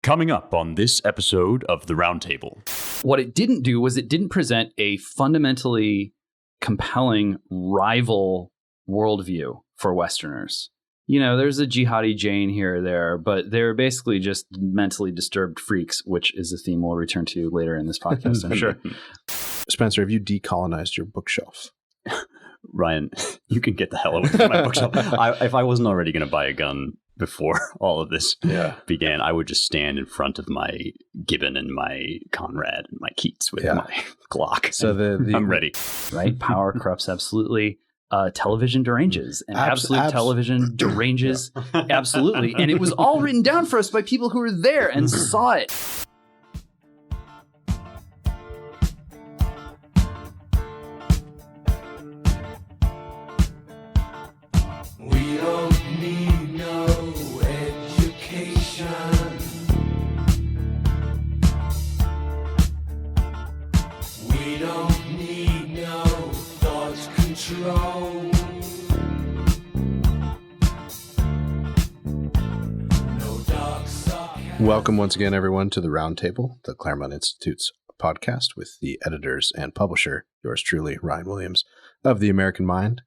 Coming up on this episode of the Roundtable. What it didn't do was it didn't present a fundamentally compelling rival worldview for Westerners. You know, there's a jihadi Jane here or there, but they're basically just mentally disturbed freaks, which is a theme we'll return to later in this podcast, I'm sure. Spencer, have you decolonized your bookshelf? Ryan, you can get the hell away from my bookshelf. If I wasn't already going to buy a gun before all of this began, I would just stand in front of my Gibbon and my Conrad and my Keats with my Glock. So I'm ready. Right? Power corrupts absolutely. Television deranges. And absolute television deranges absolutely. And it was all written down for us by people who were there and saw it. Welcome once again, everyone, to the Roundtable, the Claremont Institute's podcast with the editors and publisher, yours truly, Ryan Williams, of The American Mind.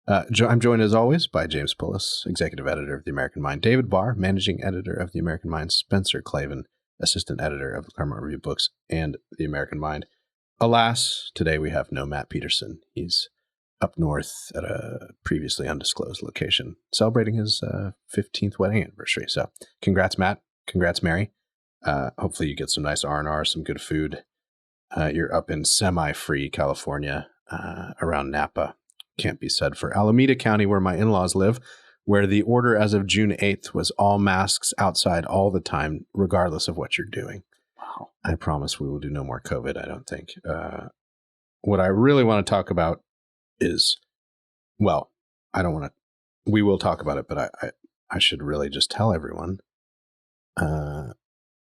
I'm joined, as always, by James Pullis, executive editor of The American Mind, David Barr, managing editor of The American Mind, Spencer Clavin, assistant editor of the Claremont Review Books and The American Mind. Alas, today we have no Matt Peterson. He's up north at a previously undisclosed location, celebrating his 15th wedding anniversary. So congrats, Matt. Congrats, Mary. Hopefully you get some nice R&R, some good food. You're up in semi-free California, around Napa. Can't be said for Alameda County, where my in-laws live, where the order as of June 8th was all masks outside all the time, regardless of what you're doing. Wow. I promise we will do no more COVID, I don't think. What I really want to talk about is, well, we will talk about it, but I should really just tell everyone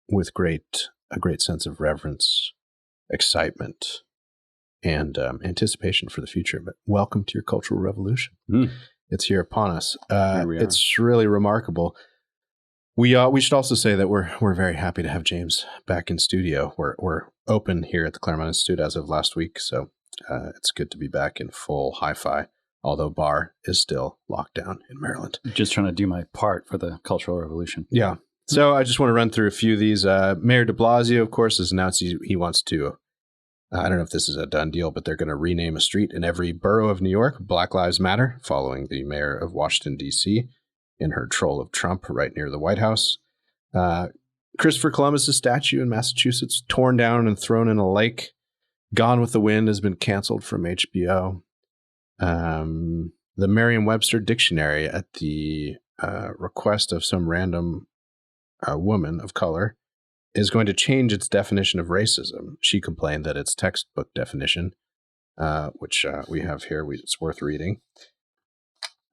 with a great sense of reverence, excitement, and anticipation for the future. But welcome to your cultural revolution. It's here upon us. It's really remarkable. We should also say that we're very happy to have James back in studio. We're open here at the Claremont Institute as of last week, so it's good to be back in full hi-fi. Although Barr is still locked down in Maryland. Just trying to do my part for the cultural revolution. Yeah. So I just want to run through a few of these. Mayor de Blasio, of course, has announced he wants to, I don't know if this is a done deal, but they're going to rename a street in every borough of New York, Black Lives Matter, following the mayor of Washington, D.C., in her troll of Trump right near the White House. Christopher Columbus's statue in Massachusetts torn down and thrown in a lake. Gone with the Wind has been canceled from HBO. The Merriam-Webster dictionary, at the request of some random woman of color, is going to change its definition of racism. She complained that its textbook definition, which we have here, it's worth reading.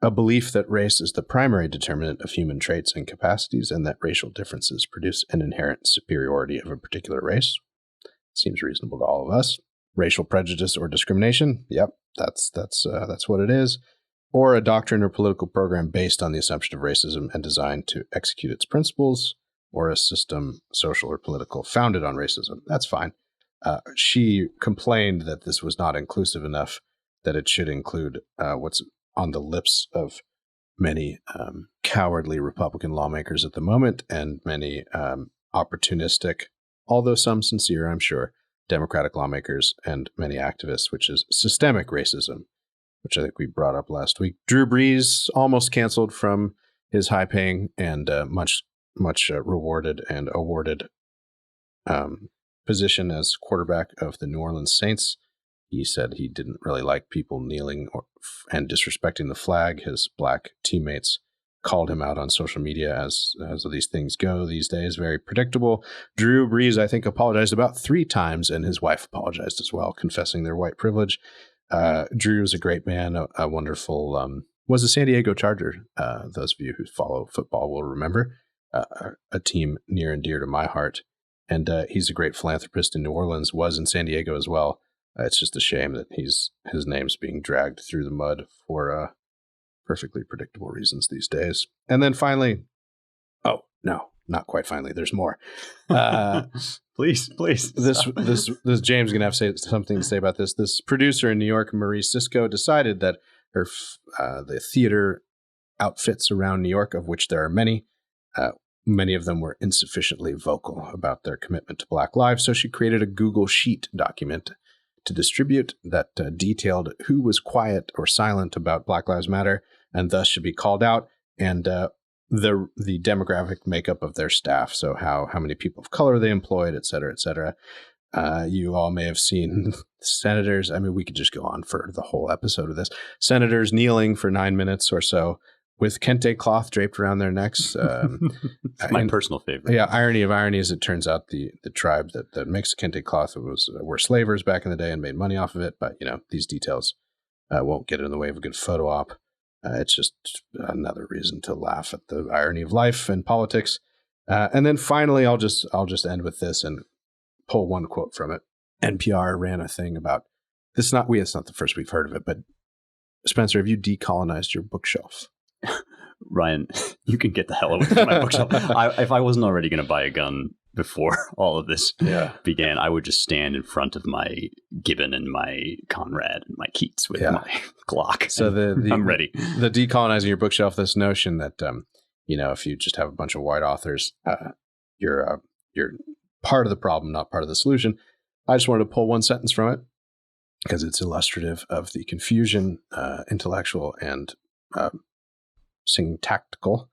A belief that race is the primary determinant of human traits and capacities, and that racial differences produce an inherent superiority of a particular race. Seems reasonable to all of us. Racial prejudice or discrimination. Yep, that's what it is. Or a doctrine or political program based on the assumption of racism and designed to execute its principles, or a system, social or political, founded on racism. That's fine. She complained that this was not inclusive enough, that it should include what's on the lips of many cowardly Republican lawmakers at the moment, and many opportunistic, although some sincere, I'm sure, Democratic lawmakers and many activists, which is systemic racism, which I think we brought up last week. Drew Brees almost canceled from his high-paying and much rewarded and awarded position as quarterback of the New Orleans Saints. He said he didn't really like people kneeling and disrespecting the flag. His black teammates called him out on social media, as these things go these days. Very predictable. Drew Brees, I think, apologized about 3 times, and his wife apologized as well, confessing their white privilege. Drew is a great man, a wonderful, was a San Diego Charger. Those of you who follow football will remember, a team near and dear to my heart. And he's a great philanthropist in New Orleans, was in San Diego as well. It's just a shame that his name's being dragged through the mud for perfectly predictable reasons these days. And then finally, not quite finally. There's more. Please. This James gonna have something to say about this. This producer in New York, Marie Sisko, decided that her the theater outfits around New York, of which there are many, many of them were insufficiently vocal about their commitment to Black lives. So she created a Google Sheet document to distribute that detailed who was quiet or silent about Black Lives Matter and thus should be called out, and the demographic makeup of their staff. So how many people of color they employed, et cetera, et cetera. You all may have seen senators. I mean, we could just go on for the whole episode of this. Senators kneeling for 9 minutes or so with kente cloth draped around their necks. It's my personal favorite. Yeah, irony of ironies, it turns out the tribe that makes kente cloth were slavers back in the day and made money off of it. But, these details won't get in the way of a good photo op. It's just another reason to laugh at the irony of life and politics. And then finally, I'll just end with this and pull one quote from it. NPR ran a thing about this. It's not the first we've heard of it, but Spencer, have you decolonized your bookshelf? Ryan, you can get the hell away from my bookshelf. If I wasn't already going to buy a gun before all of this began, I would just stand in front of my Gibbon and my Conrad and my Keats with my Glock. So I'm ready. The decolonizing your bookshelf, this notion that, if you just have a bunch of white authors, you're part of the problem, not part of the solution. I just wanted to pull one sentence from it because it's illustrative of the confusion, intellectual and syntactical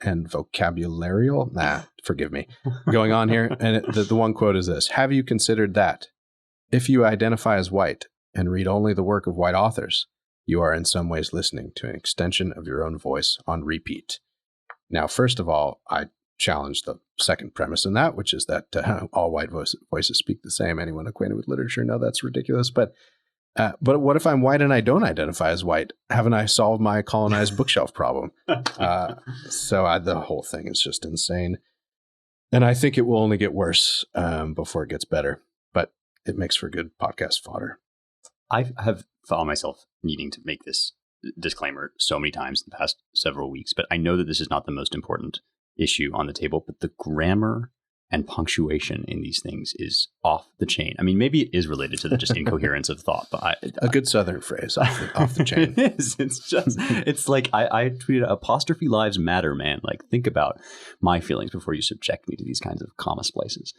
and vocabularial, forgive me, going on here. And the one quote is this: have you considered that if you identify as white and read only the work of white authors, you are in some ways listening to an extension of your own voice on repeat? Now, first of all, I challenge the second premise in that, which is that all white voices speak the same. Anyone acquainted with literature know that's ridiculous. But what if I'm white and I don't identify as white? Haven't I solved my colonized bookshelf problem? So the whole thing is just insane. And I think it will only get worse before it gets better. But it makes for good podcast fodder. I have found myself needing to make this disclaimer so many times in the past several weeks, but I know that this is not the most important issue on the table, but the grammar and punctuation in these things is off the chain. I mean, maybe it is related to the just incoherence of thought, but a good Southern phrase, off the chain. It is. It's like I tweeted, apostrophe lives matter, man. Like, think about my feelings before you subject me to these kinds of comma splices.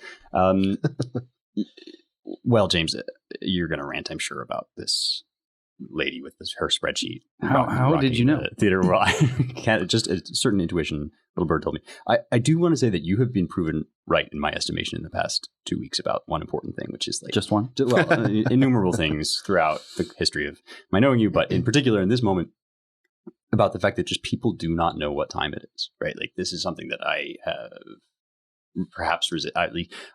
Well, James, you're going to rant, I'm sure, about this lady with her spreadsheet. How did you know? Theater. Well, I can't, just a certain intuition. Little bird told me. I do want to say that you have been proven right in my estimation in the past 2 weeks about one important thing, which is like just one. Well, innumerable things throughout the history of my knowing you, but in particular in this moment, about the fact that just people do not know what time it is. Right? Like, this is something that I have perhaps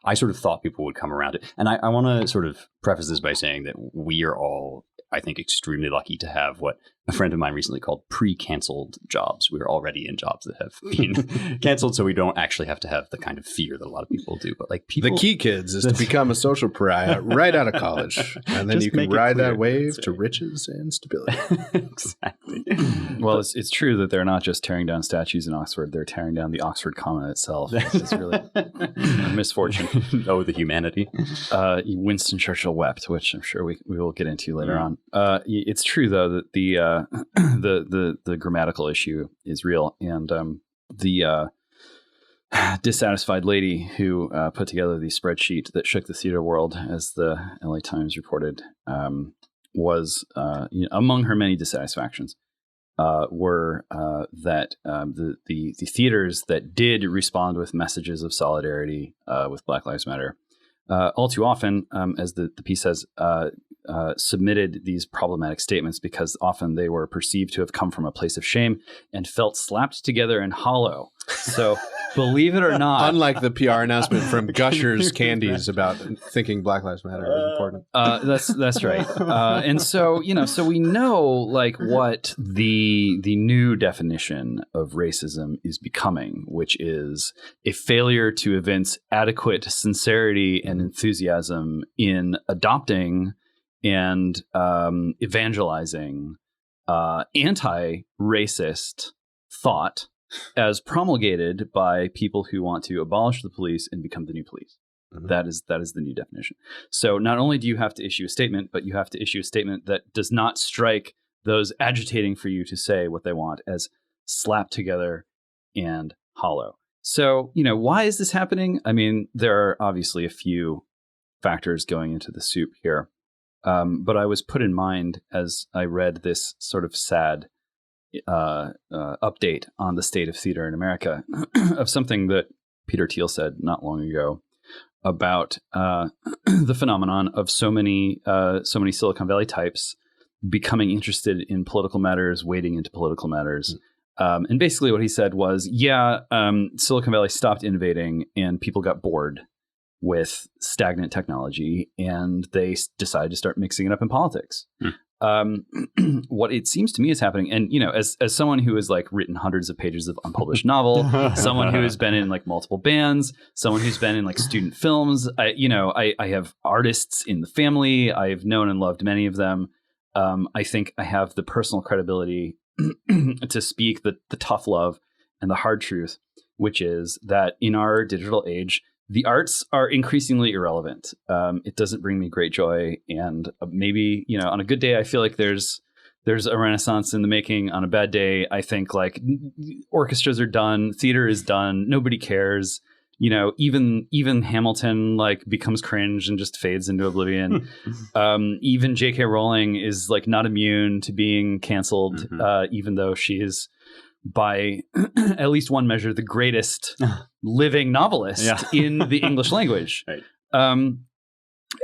I sort of thought people would come around it, and I want to sort of preface this by saying that we are all, I think, extremely lucky to have what a friend of mine recently called pre-canceled jobs. We're already in jobs that have been canceled, so we don't actually have to have the kind of fear that a lot of people do. But like people, the key, kids, is to become a social pariah right out of college, and then you can ride that wave to riches and stability. Exactly. Well, it's true that they're not just tearing down statues in Oxford; they're tearing down the Oxford comma itself. It's really a misfortune. Oh, the humanity. Winston Churchill wept, which I'm sure we will get into later on. It's true though that the grammatical issue is real, and the dissatisfied lady who put together the spreadsheet that shook the theater world, as the LA Times reported, was among her many dissatisfactions were that the theaters that did respond with messages of solidarity with Black Lives Matter all too often, as the piece says, submitted these problematic statements because often they were perceived to have come from a place of shame and felt slapped together and hollow. So believe it or not, unlike the PR announcement from Gushers Candies about thinking Black Lives Matter is important. That's right. And so, so we know like what the new definition of racism is becoming, which is a failure to evince adequate sincerity and enthusiasm in adopting and evangelizing anti-racist thought as promulgated by people who want to abolish the police and become the new police. Mm-hmm. That is the new definition. So not only do you have to issue a statement, but you have to issue a statement that does not strike those agitating for you to say what they want as slapped together and hollow. So, why is this happening? I mean, there are obviously a few factors going into the soup here. But I was put in mind as I read this sort of sad update on the state of theater in America of something that Peter Thiel said not long ago about the phenomenon of so many Silicon Valley types becoming interested in political matters, wading into political matters. And basically what he said was, Silicon Valley stopped innovating and people got bored with stagnant technology and they decided to start mixing it up in politics. What it seems to me is happening, and as someone who has like written hundreds of pages of unpublished novel, someone who has been in like multiple bands, someone who's been in like student films, I have artists in the family. I've known and loved many of them. I think I have the personal credibility to speak the tough love and the hard truth, which is that in our digital age, the arts are increasingly irrelevant. It doesn't bring me great joy. And maybe, on a good day, I feel like there's a renaissance in the making. On a bad day, I think like orchestras are done. Theater is done. Nobody cares. Even Hamilton like becomes cringe and just fades into oblivion. Even J.K. Rowling is like not immune to being canceled, even though she is by at least one measure the greatest living novelist in the English language. Right.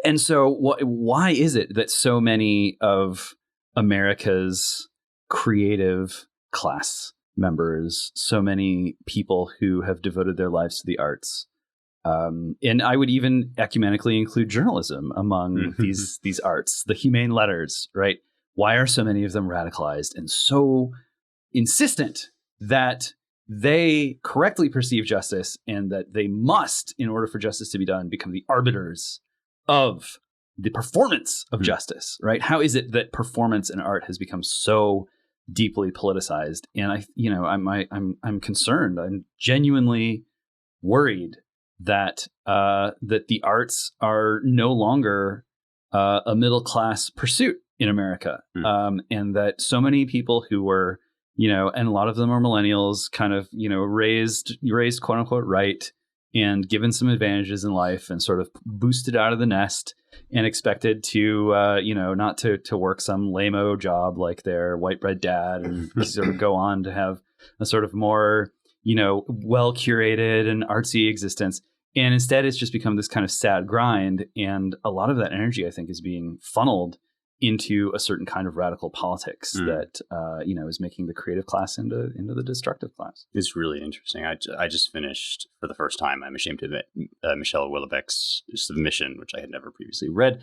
And so why is it that so many of America's creative class members, so many people who have devoted their lives to the arts, and I would even ecumenically include journalism among these arts, the humane letters, right? Why are so many of them radicalized and so insistent that they correctly perceive justice and that they must, in order for justice to be done, become the arbiters of the performance of justice, right? How is it that performance in art has become so deeply politicized? And I'm concerned. I'm genuinely worried that that the arts are no longer a middle class pursuit in America, and that so many people who were and a lot of them are millennials, kind of raised quote unquote right and given some advantages in life and sort of boosted out of the nest and expected to not to work some lame-o job like their white bread dad and sort of go on to have a sort of more well curated and artsy existence. And instead it's just become this kind of sad grind, and a lot of that energy I think is being funneled into a certain kind of radical politics that is making the creative class into the destructive class. It's really interesting. I just finished for the first time, I'm ashamed to admit, Michelle Houellebecq's Submission, which I had never previously read.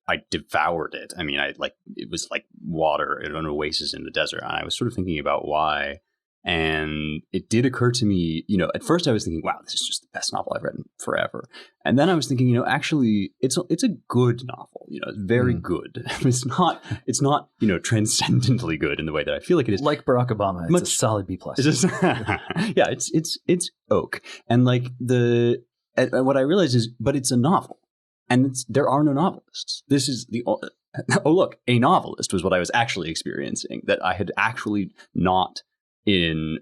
I devoured it. I mean, it was like water in an oasis in the desert. And I was sort of thinking about why. And it did occur to me, at first I was thinking, wow, this is just the best novel I've read in forever. And then I was thinking, actually, it's a good novel. It's very good. It's not transcendently good in the way that I feel like it is. Like Barack Obama, it's a solid B+. It's oak. And like what I realized is, but it's a novel, and there are no novelists. This is a novelist was what I was actually experiencing, that I had actually not in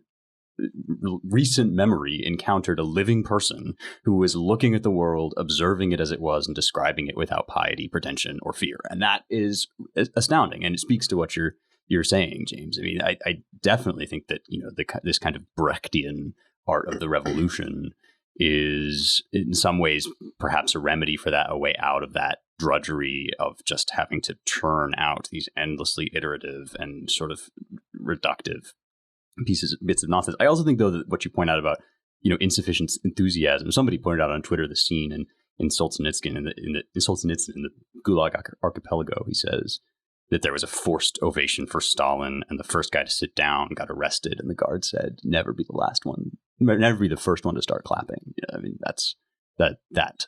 recent memory encountered a living person who was looking at the world, observing it as it was, and describing it without piety, pretension, or fear. And that is astounding. And it speaks to what you're saying, James. I mean, I definitely think that, this kind of Brechtian art of the revolution is in some ways perhaps a remedy for that, a way out of that drudgery of just having to churn out these endlessly iterative and sort of reductive bits of nonsense. I also think, though, that what you point out about, insufficient enthusiasm. Somebody pointed out on Twitter the scene in Solzhenitsyn in the Gulag Archipelago. He says that there was a forced ovation for Stalin, and the first guy to sit down got arrested, and the guard said, "Never be the last one. Never be the first one to start clapping." I mean, that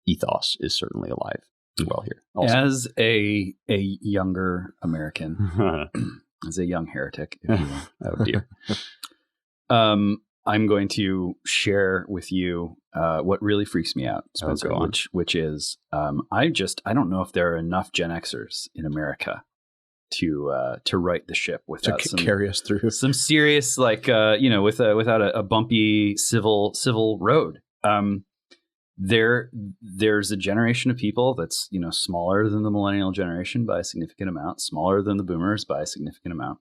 ethos is certainly alive and well here. Also. As a younger American. As a young heretic, if you will. Oh dear. I'm going to share with you what really freaks me out, Spencer, which is I don't know if there are enough Gen Xers in America to right the ship without carry us through some serious without a bumpy civil road. There's a generation of people that's smaller than the millennial generation by a significant amount, smaller than the boomers by a significant amount.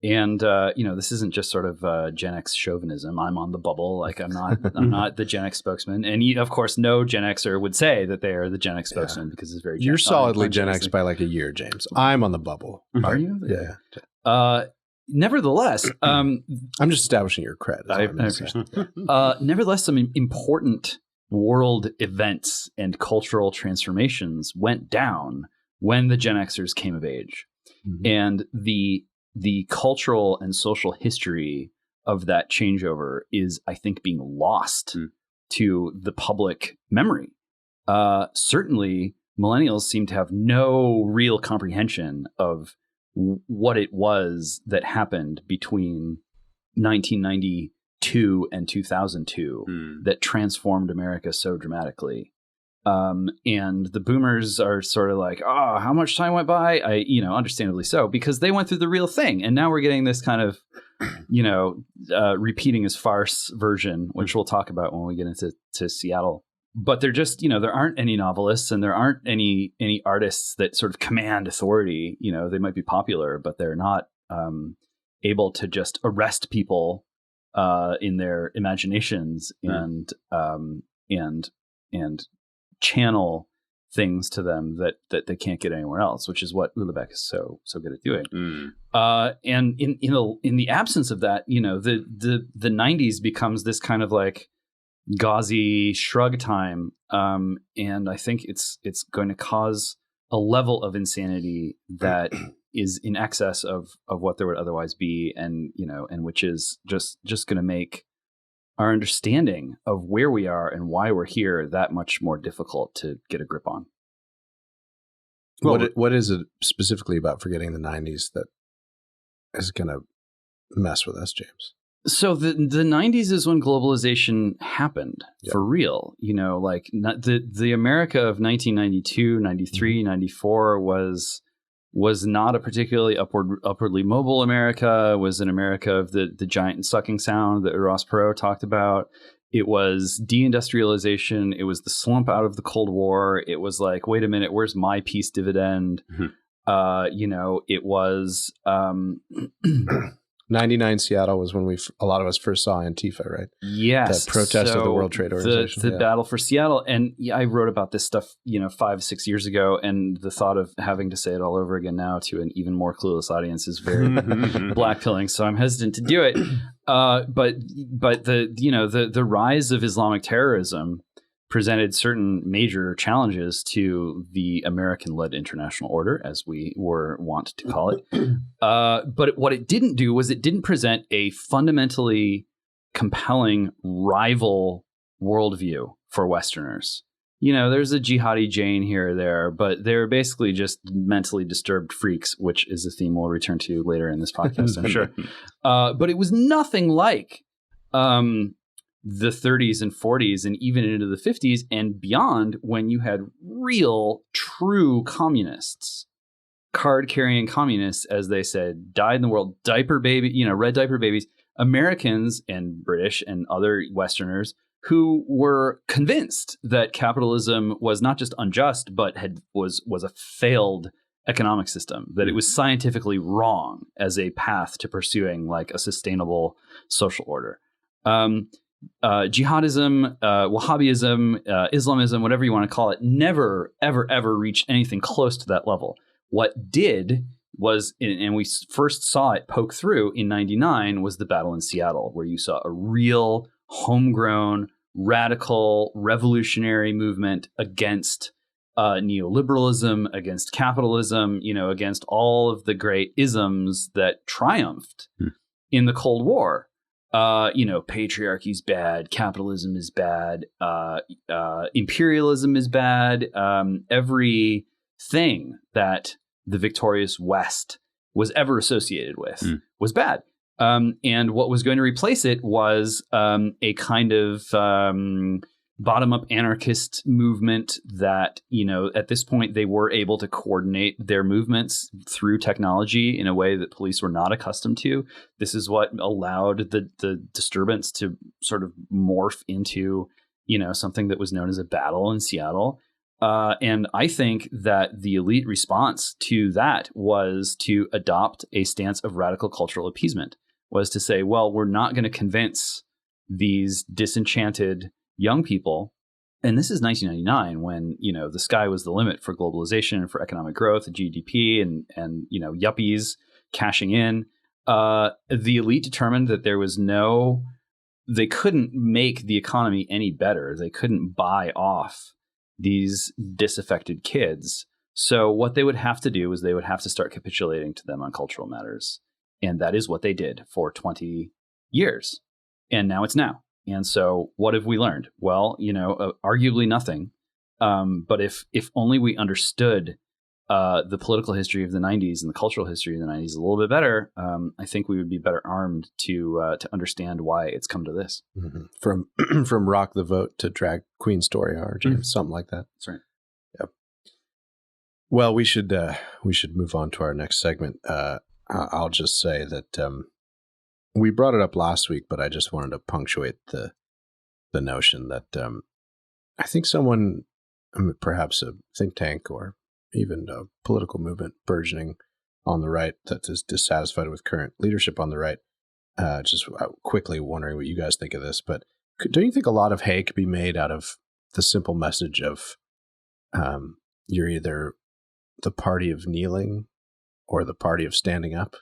This isn't just sort of Gen X chauvinism. I'm on the bubble. Like I'm not the Gen X spokesman. And of course, no Gen Xer would say that they are the Gen X spokesman because it's very. You're solidly Gen X by like a year, James. I'm on the bubble. Are you? Yeah. Nevertheless, I'm just establishing your cred. I appreciate. Nevertheless, some important world events and cultural transformations went down when the Gen Xers came of age, and the cultural and social history of that changeover is, I think, being lost to the public memory. Certainly, millennials seem to have no real comprehension of what it was that happened between 1992 and 2002 that transformed America so dramatically. And the boomers are sort of like, oh, how much time went by? Understandably so, because they went through the real thing. And now we're getting this kind of, repeating as farce version, which we'll talk about when we get into Seattle. But they're just, there aren't any novelists and there aren't any artists that sort of command authority. They might be popular, but they're not able to just arrest people in their imaginations and channel things to them that they can't get anywhere else, which is what Ulebeck is so good at doing. And in the absence of that, the 90s becomes this kind of like gauzy shrug time, and I think it's going to cause a level of insanity that is in excess of what there would otherwise be, and which is just going to make our understanding of where we are and why we're here that much more difficult to get a grip on. Well, what is it specifically about forgetting the 90s that is going to mess with us, James? So the 90s is when globalization happened for real. The America of 1992, 93, 94 was not a particularly upwardly mobile America. It was an America of the giant and sucking sound that Ross Perot talked about. It was deindustrialization. It was the slump out of the Cold War. It was like, wait a minute, where's my peace dividend? It was 99 Seattle was when a lot of us first saw Antifa, right? Yes. That protest of the World Trade Organization. The battle for Seattle. And I wrote about this stuff, 5-6 years ago. And the thought of having to say it all over again now to an even more clueless audience is very blackpilling. So I'm hesitant to do it. But the rise of Islamic terrorism presented certain major challenges to the American-led international order, as we were wont to call it. But what it didn't do was it didn't present a fundamentally compelling rival worldview for Westerners. There's a jihadi Jane here or there, but they're basically just mentally disturbed freaks, which is a theme we'll return to later in this podcast, I'm sure. But it was nothing like the 30s and 40s and even into the 50s and beyond, when you had real, true communists, card-carrying communists, as they said, died in the world, diaper baby, red diaper babies, Americans and British and other Westerners who were convinced that capitalism was not just unjust, but was a failed economic system, that it was scientifically wrong as a path to pursuing like a sustainable social order. Jihadism, Wahhabism, Islamism, whatever you want to call it, never, ever, ever reached anything close to that level. What did was, and we first saw it poke through in 99, was the battle in Seattle, where you saw a real homegrown, radical, revolutionary movement against neoliberalism, against capitalism, against all of the great isms that triumphed in the Cold War. Patriarchy's bad, capitalism is bad, imperialism is bad. Everything that the victorious West was ever associated with was bad. And what was going to replace it was a kind of bottom-up anarchist movement that, at this point they were able to coordinate their movements through technology in a way that police were not accustomed to. This is what allowed the disturbance to sort of morph into, something that was known as a battle in Seattle. And I think that the elite response to that was to adopt a stance of radical cultural appeasement, was to say, well, we're not going to convince these disenchanted young people. And this is 1999 when, the sky was the limit for globalization, for economic growth, GDP, and yuppies cashing in. The elite determined that they couldn't make the economy any better. They couldn't buy off these disaffected kids. So what they would have to do is they would have to start capitulating to them on cultural matters. And that is what they did for 20 years. And now it's now. And so what have we learned? Well, arguably nothing. But if only we understood the political history of the 90s and the cultural history of the 90s a little bit better, I think we would be better armed to understand why it's come to this. Mm-hmm. From rock the vote to drag Queen story, or something like that. That's right. Yep. Well, we should move on to our next segment. I'll just say that we brought it up last week, but I just wanted to punctuate the notion that I think someone, perhaps a think tank or even a political movement burgeoning on the right that is dissatisfied with current leadership on the right, just quickly wondering what you guys think of this, but don't you think a lot of hay could be made out of the simple message of you're either the party of kneeling or the party of standing up?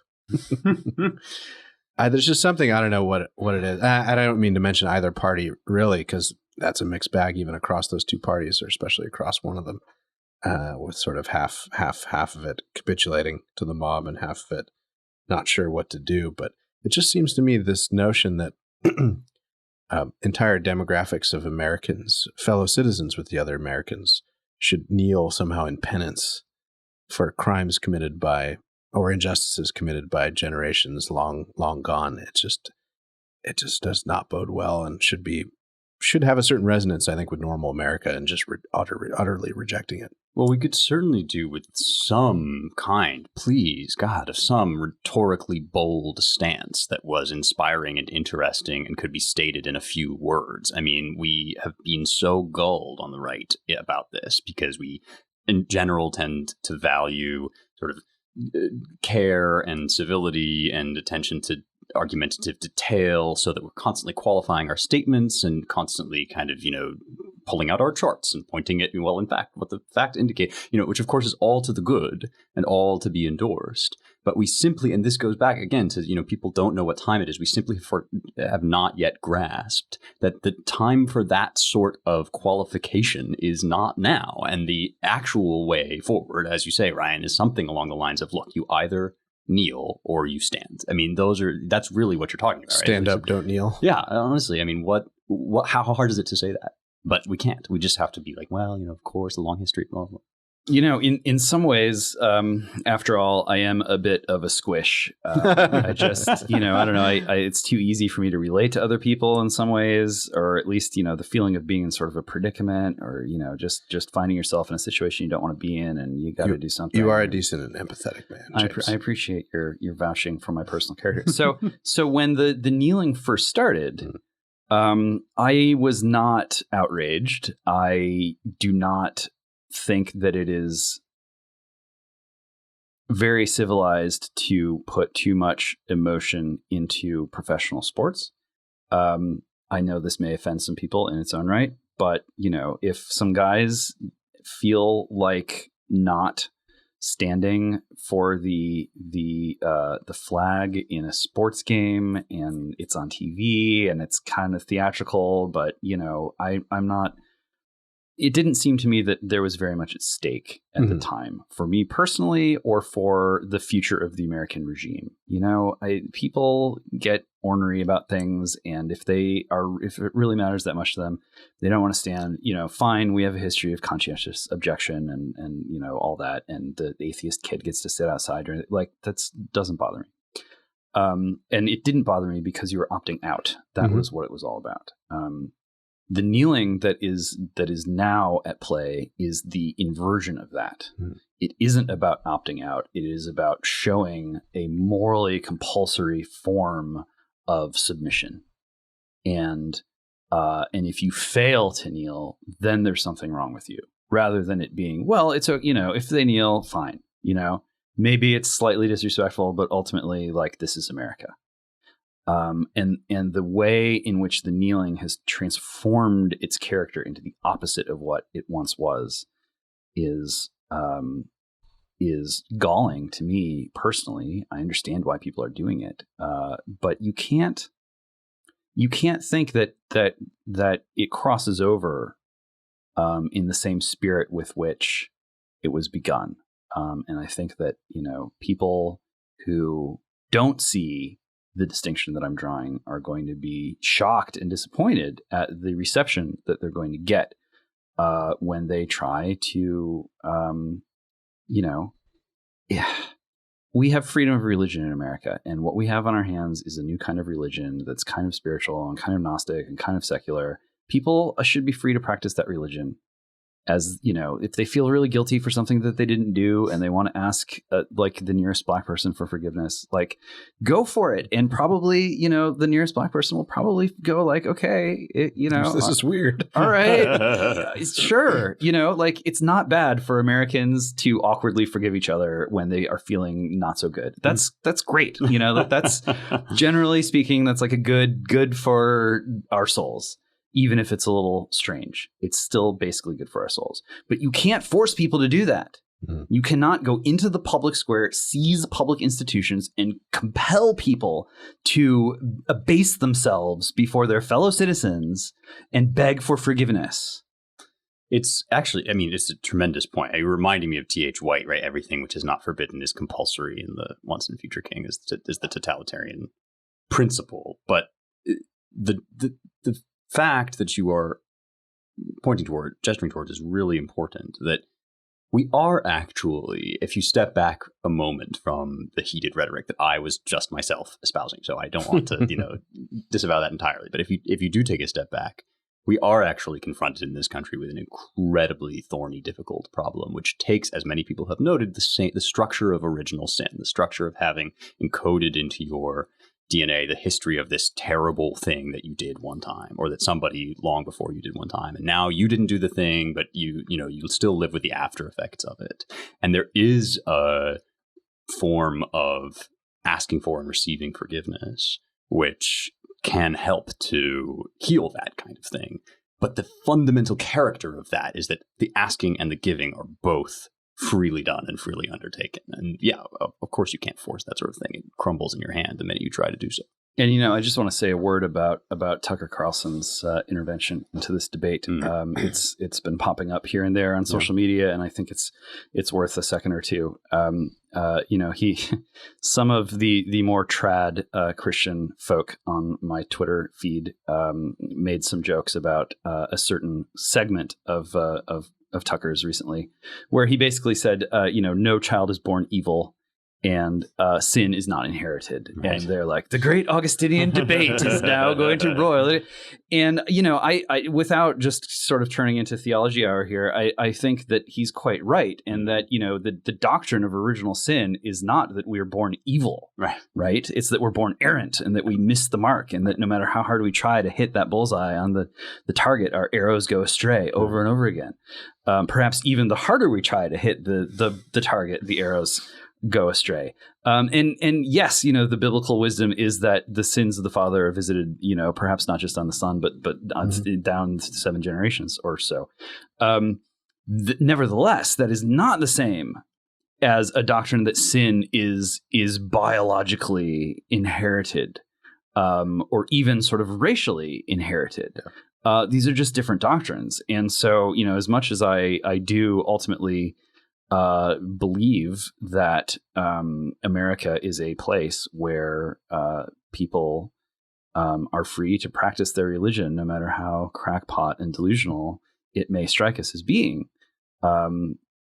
There's just something, I don't know what it is. I don't mean to mention either party really, because that's a mixed bag even across those two parties, or especially across one of them, with sort of half of it capitulating to the mob and half of it not sure what to do. But it just seems to me this notion that entire demographics of Americans, fellow citizens with the other Americans, should kneel somehow in penance for crimes committed by, or injustices committed by generations long gone. It just does not bode well, and should have a certain resonance, I think, with normal America, and just utterly rejecting it. Well, we could certainly do with some kind, please, God, of some rhetorically bold stance that was inspiring and interesting and could be stated in a few words. I mean, we have been so gulled on the right about this because we, in general, tend to value sort of care and civility and attention to argumentative detail, so that we're constantly qualifying our statements and constantly kind of, pulling out our charts and pointing at, well, in fact, what the facts indicate, which of course is all to the good and all to be endorsed. But we simply, and this goes back again to, people don't know what time it is. We simply have not yet grasped that the time for that sort of qualification is not now. And the actual way forward, as you say, Ryan, is something along the lines of, look, you either kneel or you stand. I mean, that's really what you're talking about, right? Stand up, don't kneel. Yeah, honestly, I mean, how hard is it to say that? But we can't. We just have to be like, well, of course, a long history. Well, in some ways, after all, I am a bit of a squish. I just, I don't know. It's too easy for me to relate to other people in some ways, or at least, the feeling of being in sort of a predicament, or, just finding yourself in a situation you don't want to be in, and you got to do something. You are a decent and empathetic man, I appreciate your vouching for my personal character. So when the kneeling first started, I was not outraged. I do not think that it is very civilized to put too much emotion into professional sports. I know this may offend some people in its own right, but if some guys feel like not standing for the flag in a sports game, and it's on TV and it's kind of theatrical, but I'm not. It didn't seem to me that there was very much at stake at the time for me personally, or for the future of the American regime. People get ornery about things, and if it really matters that much to them, they don't want to stand. Fine, we have a history of conscientious objection and all that, and the atheist kid gets to sit outside, or that doesn't bother me. And it didn't bother me because you were opting out. That was what it was all about. The kneeling that is now at play is the inversion of that. It isn't about opting out. It is about showing a morally compulsory form of submission. And if you fail to kneel, then there's something wrong with you, rather than it being, well, it's, if they kneel, fine. Maybe it's slightly disrespectful, but ultimately, like, this is America. And the way in which the kneeling has transformed its character into the opposite of what it once was is galling to me personally. I understand why people are doing it, but you can't think that it crosses over in the same spirit with which it was begun. And I think that people who don't see the distinction that I'm drawing are going to be shocked and disappointed at the reception that they're going to get when they try to, we have freedom of religion in America, and what we have on our hands is a new kind of religion that's kind of spiritual and kind of Gnostic and kind of secular. People should be free to practice that religion. As if they feel really guilty for something that they didn't do and they want to ask like the nearest black person for forgiveness, like, go for it. And probably, the nearest black person will probably go like, okay, this is weird. All right. Sure. Like, it's not bad for Americans to awkwardly forgive each other when they are feeling not so good. That's great. That's generally speaking, that's like a good for our souls. Even if it's a little strange, it's still basically good for our souls. But you can't force people to do that. You cannot go into the public square, seize public institutions, and compel people to abase themselves before their fellow citizens and beg for forgiveness. It's actually, it's a tremendous point. You're reminding me of T.H. White, right? Everything which is not forbidden is compulsory, and the once and future king is the totalitarian principle. But the fact that you are gesturing towards is really important, that we are actually, if you step back a moment from the heated rhetoric that I was just myself espousing, so I don't want to, disavow that entirely. But if you do take a step back, we are actually confronted in this country with an incredibly thorny, difficult problem, which takes, as many people have noted, the structure of original sin, the structure of having encoded into your DNA the history of this terrible thing that you did one time, or that somebody long before you did one time, and now you didn't do the thing, but you still live with the after effects of it. And there is a form of asking for and receiving forgiveness which can help to heal that kind of thing. But the fundamental character of that is that the asking and the giving are both freely done and freely undertaken. And yeah, of course you can't force that sort of thing. It crumbles in your hand the minute you try to do so. And, I just want to say a word about Tucker Carlson's intervention into this debate. It's been popping up here and there on social media, and I think it's worth a second or two. Some of the more trad Christian folk on my Twitter feed made some jokes about a certain segment of Tucker's recently, where he basically said, no child is born evil, and sin is not inherited. Right. And they're like, the great Augustinian debate is now going to roil. And, I without just sort of turning into theology hour here, I think that he's quite right. And that, the doctrine of original sin is not that we are born evil, right? It's that we're born errant and that we miss the mark, and that no matter how hard we try to hit that bullseye on the target, our arrows go astray over and over again. Perhaps even the harder we try to hit the target, the arrows go astray. And yes, the biblical wisdom is that the sins of the father are visited, perhaps not just on the son, but down 7 generations or so. Nevertheless, that is not the same as a doctrine that sin is biologically inherited, or even sort of racially inherited. These are just different doctrines. And so, as much as I do ultimately believe that America is a place where people are free to practice their religion, no matter how crackpot and delusional it may strike us as being.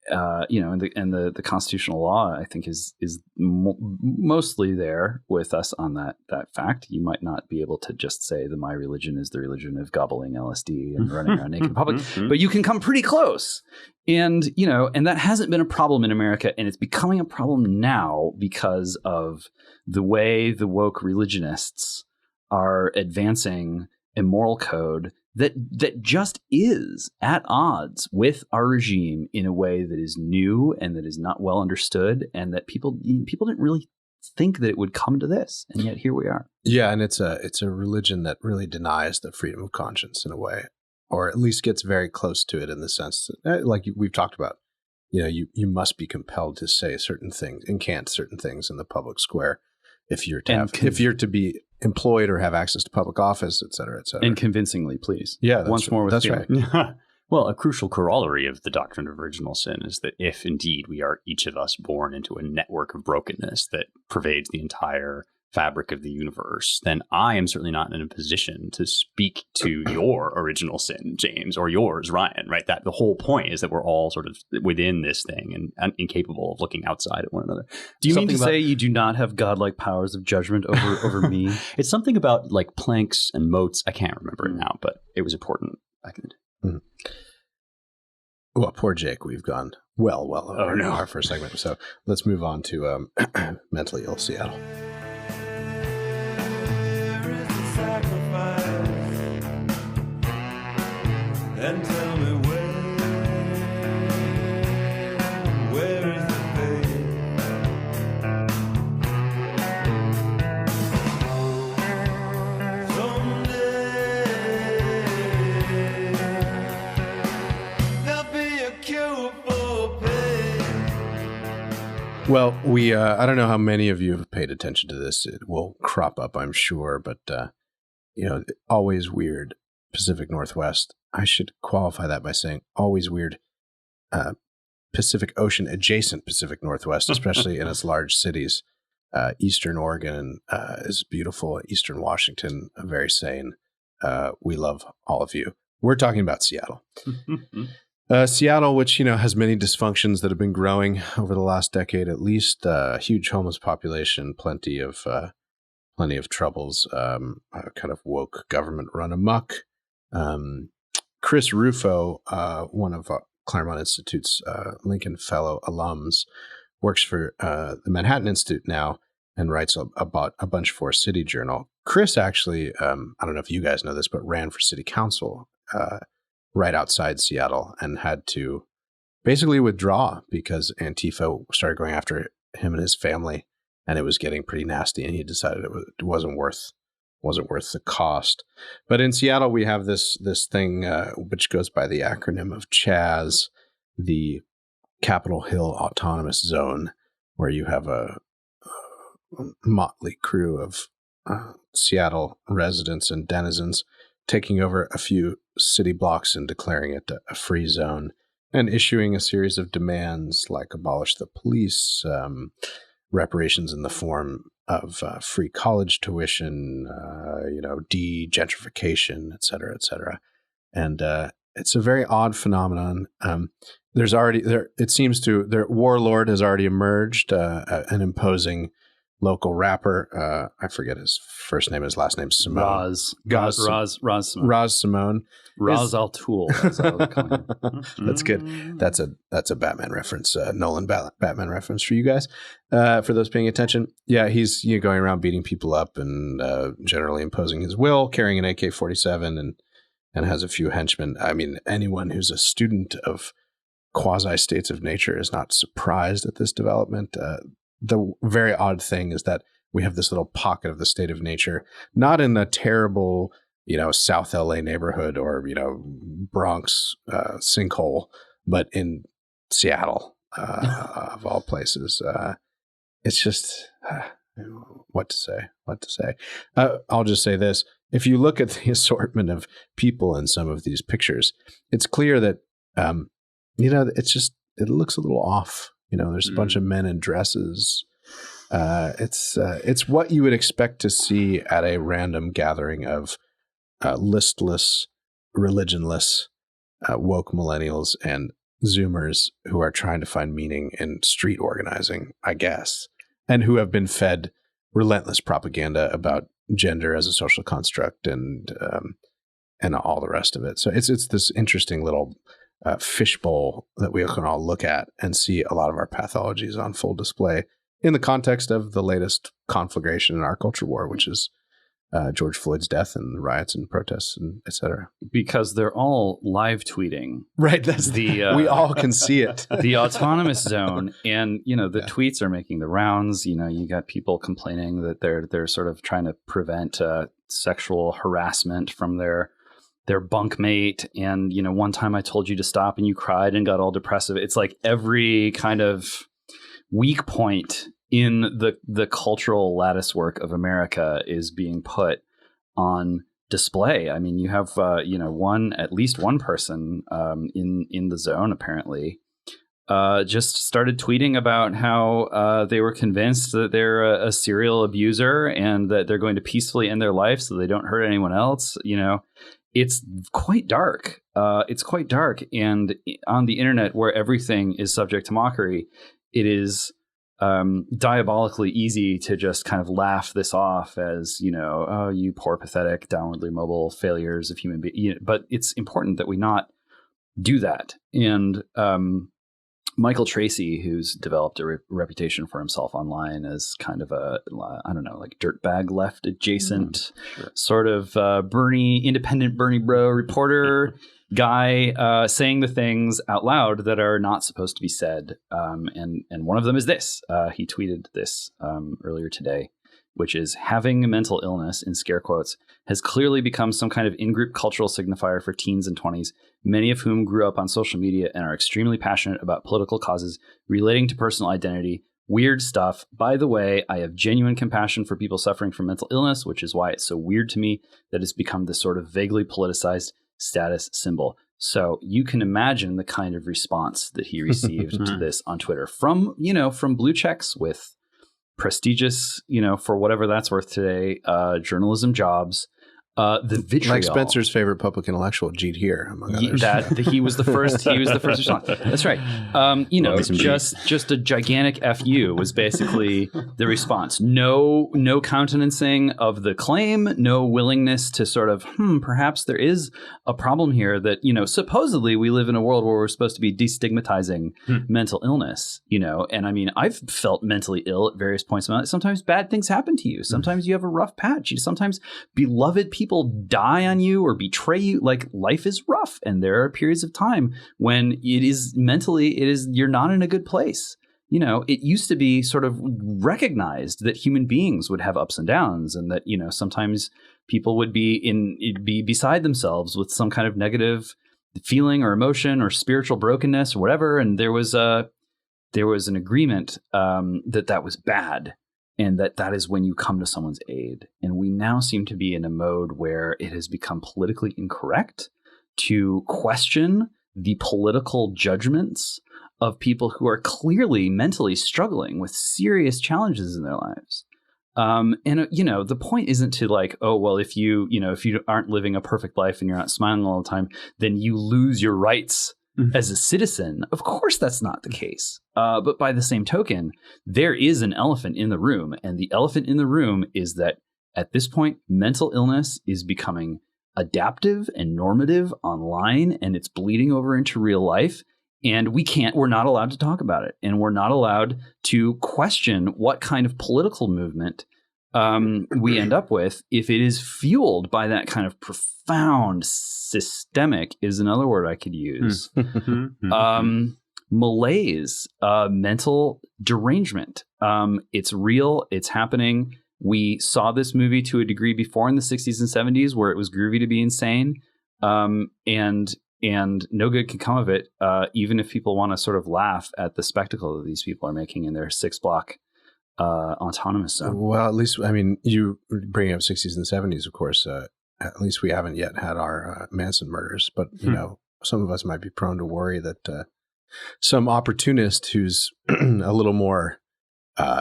and the constitutional law, I think, is mostly there with us on that fact. You might not be able to just say that my religion is the religion of gobbling LSD and running around naked in public, but you can come pretty close. And, and that hasn't been a problem in America, and it's becoming a problem now because of the way the woke religionists are advancing a moral code that just is at odds with our regime in a way that is new and that is not well understood, and that people didn't really think that it would come to this, and yet here we are. Yeah, and it's a religion that really denies the freedom of conscience in a way, or at least gets very close to it in the sense that, like we've talked about, you must be compelled to say certain things and can't certain things in the public square if you're to be employed or have access to public office, et cetera, et cetera. And convincingly, please. Yeah, once more with that's feeling. right. Well, a crucial corollary of the doctrine of original sin is that if indeed we are each of us born into a network of brokenness that pervades the entire fabric of the universe, then I am certainly not in a position to speak to your original sin, James, or yours, Ryan, right? That the whole point is that we're all sort of within this thing and incapable of looking outside at one another. Do you mean to say you do not have godlike powers of judgment over me? It's something about like Planck's and Mote's. I can't remember it now, but it was important back in the day. Well, poor Jake, we've gone well over our first segment. So let's move on to mentally ill Seattle. And tell me where is the pain? Someday there'll be a cure for pain. Well, we I don't know how many of you have paid attention to this. It will crop up, I'm sure, but always weird Pacific Northwest. I should qualify that by saying always weird Pacific Ocean adjacent Pacific Northwest, especially in its large cities. Eastern Oregon is beautiful. Eastern Washington, very sane. We love all of you. We're talking about Seattle. Seattle, which has many dysfunctions that have been growing over the last decade at least. Huge homeless population, plenty of troubles. Kind of woke government run amok. Chris Rufo, one of Claremont Institute's Lincoln Fellow alums, works for the Manhattan Institute now and writes about a bunch for City Journal. Chris actually, I don't know if you guys know this, but ran for city council right outside Seattle and had to basically withdraw because Antifa started going after him and his family, and it was getting pretty nasty, and he decided it wasn't worth the cost. But in Seattle, we have this thing which goes by the acronym of CHAZ, the Capitol Hill Autonomous Zone, where you have a motley crew of Seattle residents and denizens taking over a few city blocks and declaring it a free zone and issuing a series of demands like abolish the police, reparations in the form of free college tuition, de-gentrification, et cetera, et cetera. And it's a very odd phenomenon. There's already it seems their warlord has already emerged, an imposing local rapper. I forget his first name, his last name, Simone. Raz Simone. Raz Simone. Raz Al Tool. That's good. That's a Batman reference, Nolan Batman reference for you guys. For those paying attention, yeah, he's going around beating people up and generally imposing his will, carrying an AK-47 and has a few henchmen. I mean, anyone who's a student of quasi-states of nature is not surprised at this development. The very odd thing is that we have this little pocket of the state of nature, not in a terrible, South LA neighborhood or, Bronx sinkhole, but in Seattle, of all places. It's just, what to say. I'll just say this. If you look at the assortment of people in some of these pictures, it's clear that, it looks a little off. There's a bunch of men in dresses. It's what you would expect to see at a random gathering of listless, religionless, woke millennials and Zoomers who are trying to find meaning in street organizing, I guess, and who have been fed relentless propaganda about gender as a social construct and all the rest of it. So it's this interesting little fishbowl that we can all look at and see a lot of our pathologies on full display in the context of the latest conflagration in our culture war, which is George Floyd's death and the riots and protests and et cetera. Because they're all live tweeting. Right. That's we all can see it. The autonomous zone. And, the tweets are making the rounds. You got people complaining that they're sort of trying to prevent sexual harassment from their bunkmate. And, one time I told you to stop and you cried and got all depressive. It's like every kind of weak point in the cultural lattice work of America is being put on display. I mean, you have at least one person in the zone apparently just started tweeting about how they were convinced that they're a serial abuser and that they're going to peacefully end their life so they don't hurt anyone else. It's quite dark. And on the internet, where everything is subject to mockery, it is diabolically easy to just kind of laugh this off as, oh, you poor, pathetic, downwardly mobile failures of human beings. But it's important that we not do that. And Michael Tracy, who's developed a reputation for himself online as kind of a, like dirtbag left adjacent sort of independent Bernie bro reporter guy saying the things out loud that are not supposed to be said. And one of them is this. He tweeted this earlier today, which is having mental illness, in scare quotes, has clearly become some kind of in-group cultural signifier for teens and 20s, many of whom grew up on social media and are extremely passionate about political causes relating to personal identity. Weird stuff. By the way, I have genuine compassion for people suffering from mental illness, which is why it's so weird to me that it's become this sort of vaguely politicized status symbol. So you can imagine the kind of response that he received to this on Twitter from blue checks with prestigious, for whatever that's worth today, journalism jobs. The vitriol. Like Spencer's favorite public intellectual, Jeet Heer, among others. He was the first. He was the first response. That's right. Just a gigantic FU was basically the response. No countenancing of the claim. No willingness to sort of perhaps there is a problem here that supposedly we live in a world where we're supposed to be destigmatizing mental illness. And I mean I've felt mentally ill at various points in my life. Sometimes bad things happen to you. Sometimes you have a rough patch. Sometimes beloved people die on you or betray you. Like, life is rough, and there are periods of time when you're not in a good place. It used to be sort of recognized that human beings would have ups and downs, and that sometimes people would be beside themselves with some kind of negative feeling or emotion or spiritual brokenness or whatever, and there was an agreement that was bad. And that is when you come to someone's aid. And we now seem to be in a mode where it has become politically incorrect to question the political judgments of people who are clearly mentally struggling with serious challenges in their lives. The point isn't to like, oh, well, if you aren't living a perfect life and you're not smiling all the time, then you lose your rights as a citizen. Of course, that's not the case. But by the same token, there is an elephant in the room. And the elephant in the room is that at this point, mental illness is becoming adaptive and normative online, and it's bleeding over into real life. And we're not allowed to talk about it. And we're not allowed to question what kind of political movement we end up with if it is fueled by that kind of profound systemic is another word I could use. Malaise, mental derangement. It's real. It's happening. We saw this movie to a degree before in the 60s and 70s where it was groovy to be insane. And no good can come of it, even if people want to sort of laugh at the spectacle that these people are making in their 6-block autonomous zone. Well, at least, I mean, you bring up 60s and 70s, of course. At least we haven't yet had our Manson murders, but some of us might be prone to worry that some opportunist who's a little more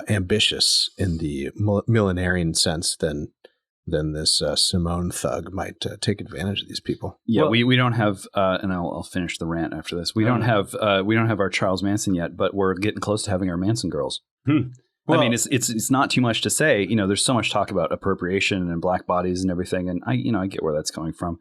ambitious in the millenarian sense than then this Simone thug might take advantage of these people. Yeah, we don't have, and I'll finish the rant after this. We don't have our Charles Manson yet, but we're getting close to having our Manson Girls. Well, I mean, it's not too much to say. There's so much talk about appropriation and black bodies and everything, and I get where that's coming from.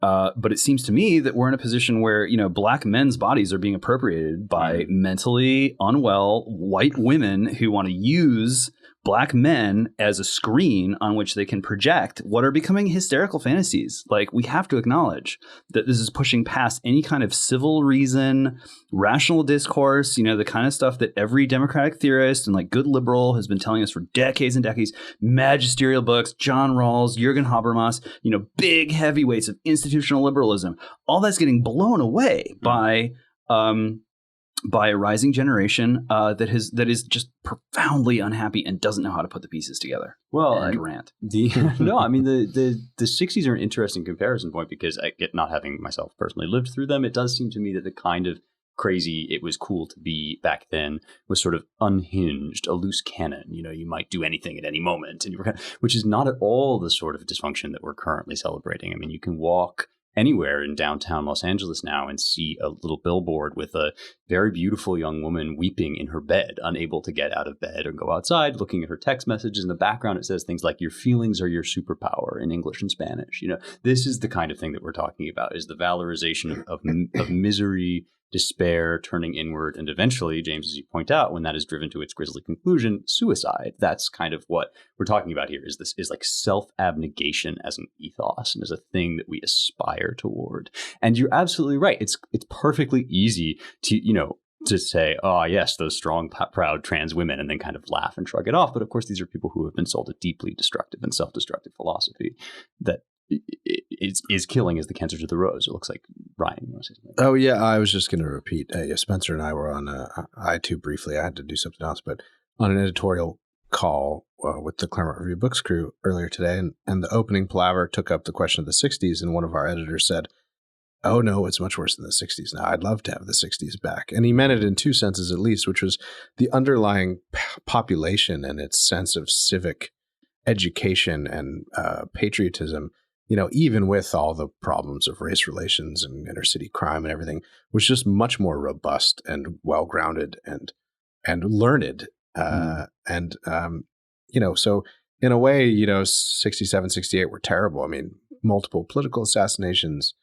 But it seems to me that we're in a position where, black men's bodies are being appropriated by mentally unwell white women who want to use black men as a screen on which they can project what are becoming hysterical fantasies. Like, we have to acknowledge that this is pushing past any kind of civil reason, rational discourse, the kind of stuff that every democratic theorist and good liberal has been telling us for decades and decades. Magisterial books, John Rawls, Jürgen Habermas, big heavyweights of institutional liberalism. All that's getting blown away by a rising generation that is just profoundly unhappy and doesn't know how to put the pieces together. Well, rant. The 60s are an interesting comparison point because not having myself personally lived through them, it does seem to me that the kind of crazy it was cool to be back then was sort of unhinged, a loose cannon. You might do anything at any moment, and which is not at all the sort of dysfunction that we're currently celebrating. I mean, you can walk anywhere in downtown Los Angeles now and see a little billboard with a very beautiful young woman weeping in her bed, unable to get out of bed or go outside, looking at her text messages. In the background, it says things like, "Your feelings are your superpower," in English and Spanish. This is the kind of thing that we're talking about, is the valorization of misery, despair, turning inward, and eventually, James, as you point out, when that is driven to its grisly conclusion, suicide. That's kind of what we're talking about here, is like self-abnegation as an ethos and as a thing that we aspire toward. And you're absolutely right. It's perfectly easy to say, "Oh, yes, those strong, proud trans women," and then kind of laugh and shrug it off. But of course, these are people who have been sold a deeply destructive and self-destructive philosophy that is killing as the cancer to the rose. It looks like. Ryan, you want to say something? Oh, yeah, I was just going to repeat. Spencer and I were on I2 briefly. I had to do something else, but on an editorial call with the Claremont Review Books crew earlier today, and the opening palaver took up the question of the 60s, and one of our editors said, "Oh, no, it's much worse than the 60s now. I'd love to have the 60s back." And he meant it in two senses at least, which was the underlying population and its sense of civic education and patriotism, even with all the problems of race relations and inner city crime and everything, was just much more robust and well-grounded and learned. So in a way, 67, 68 were terrible. I mean, multiple political assassinations,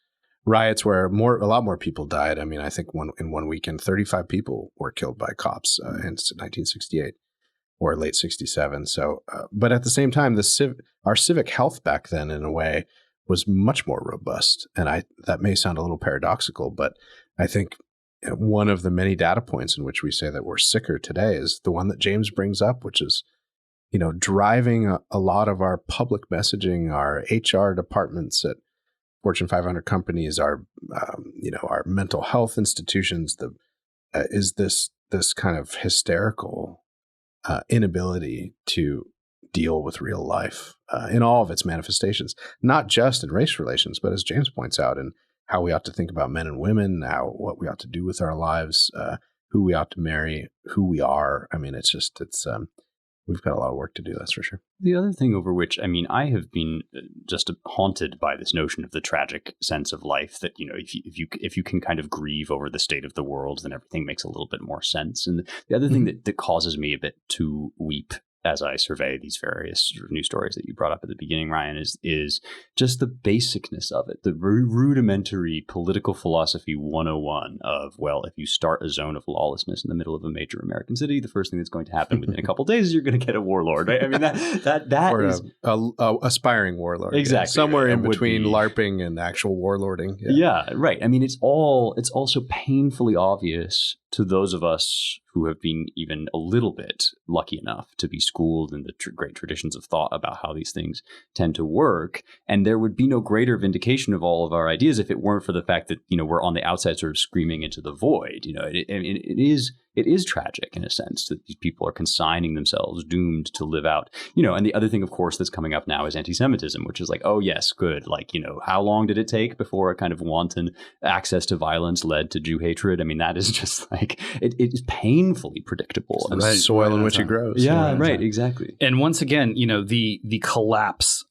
riots where a lot more people died. I mean, I think in one weekend, 35 people were killed by cops in 1968 or late 67. So, but at the same time, our civic health back then, in a way, was much more robust. And that may sound a little paradoxical, but I think one of the many data points in which we say that we're sicker today is the one that James brings up, which is, driving a lot of our public messaging, our HR departments at Fortune 500 companies, our mental health institutions, is this kind of hysterical inability to deal with real life in all of its manifestations, not just in race relations, but as James points out, in how we ought to think about men and women, what we ought to do with our lives, who we ought to marry, who we are. I mean, we've got a lot of work to do, that's for sure. The other thing over which, I have been just haunted by this notion of the tragic sense of life that, if you can kind of grieve over the state of the world, then everything makes a little bit more sense. And the other thing that causes me a bit to weep as I survey these various news stories that you brought up at the beginning, Ryan, is just the basicness of it, the rudimentary political philosophy 101 of, well, if you start a zone of lawlessness in the middle of a major American city, the first thing that's going to happen within a couple of days is you're going to get a warlord, right? I mean, that or is a aspiring warlord, exactly, somewhere in between LARPing and actual warlording. Yeah, right. I mean, it's also painfully obvious to those of us who have been even a little bit lucky enough to be schooled in the great traditions of thought about how these things tend to work. And there would be no greater vindication of all of our ideas if it weren't for the fact that, we're on the outside sort of screaming into the void. It it is tragic in a sense that these people are consigning themselves, doomed to live out, and the other thing, of course, that's coming up now is anti-Semitism, which is like, oh, yes, good. Like, how long did it take before a kind of wanton access to violence led to Jew hatred? I mean, that is just like, it is painfully predictable. It's the soil in which it grows. Yeah, right, exactly. And once again, the collapse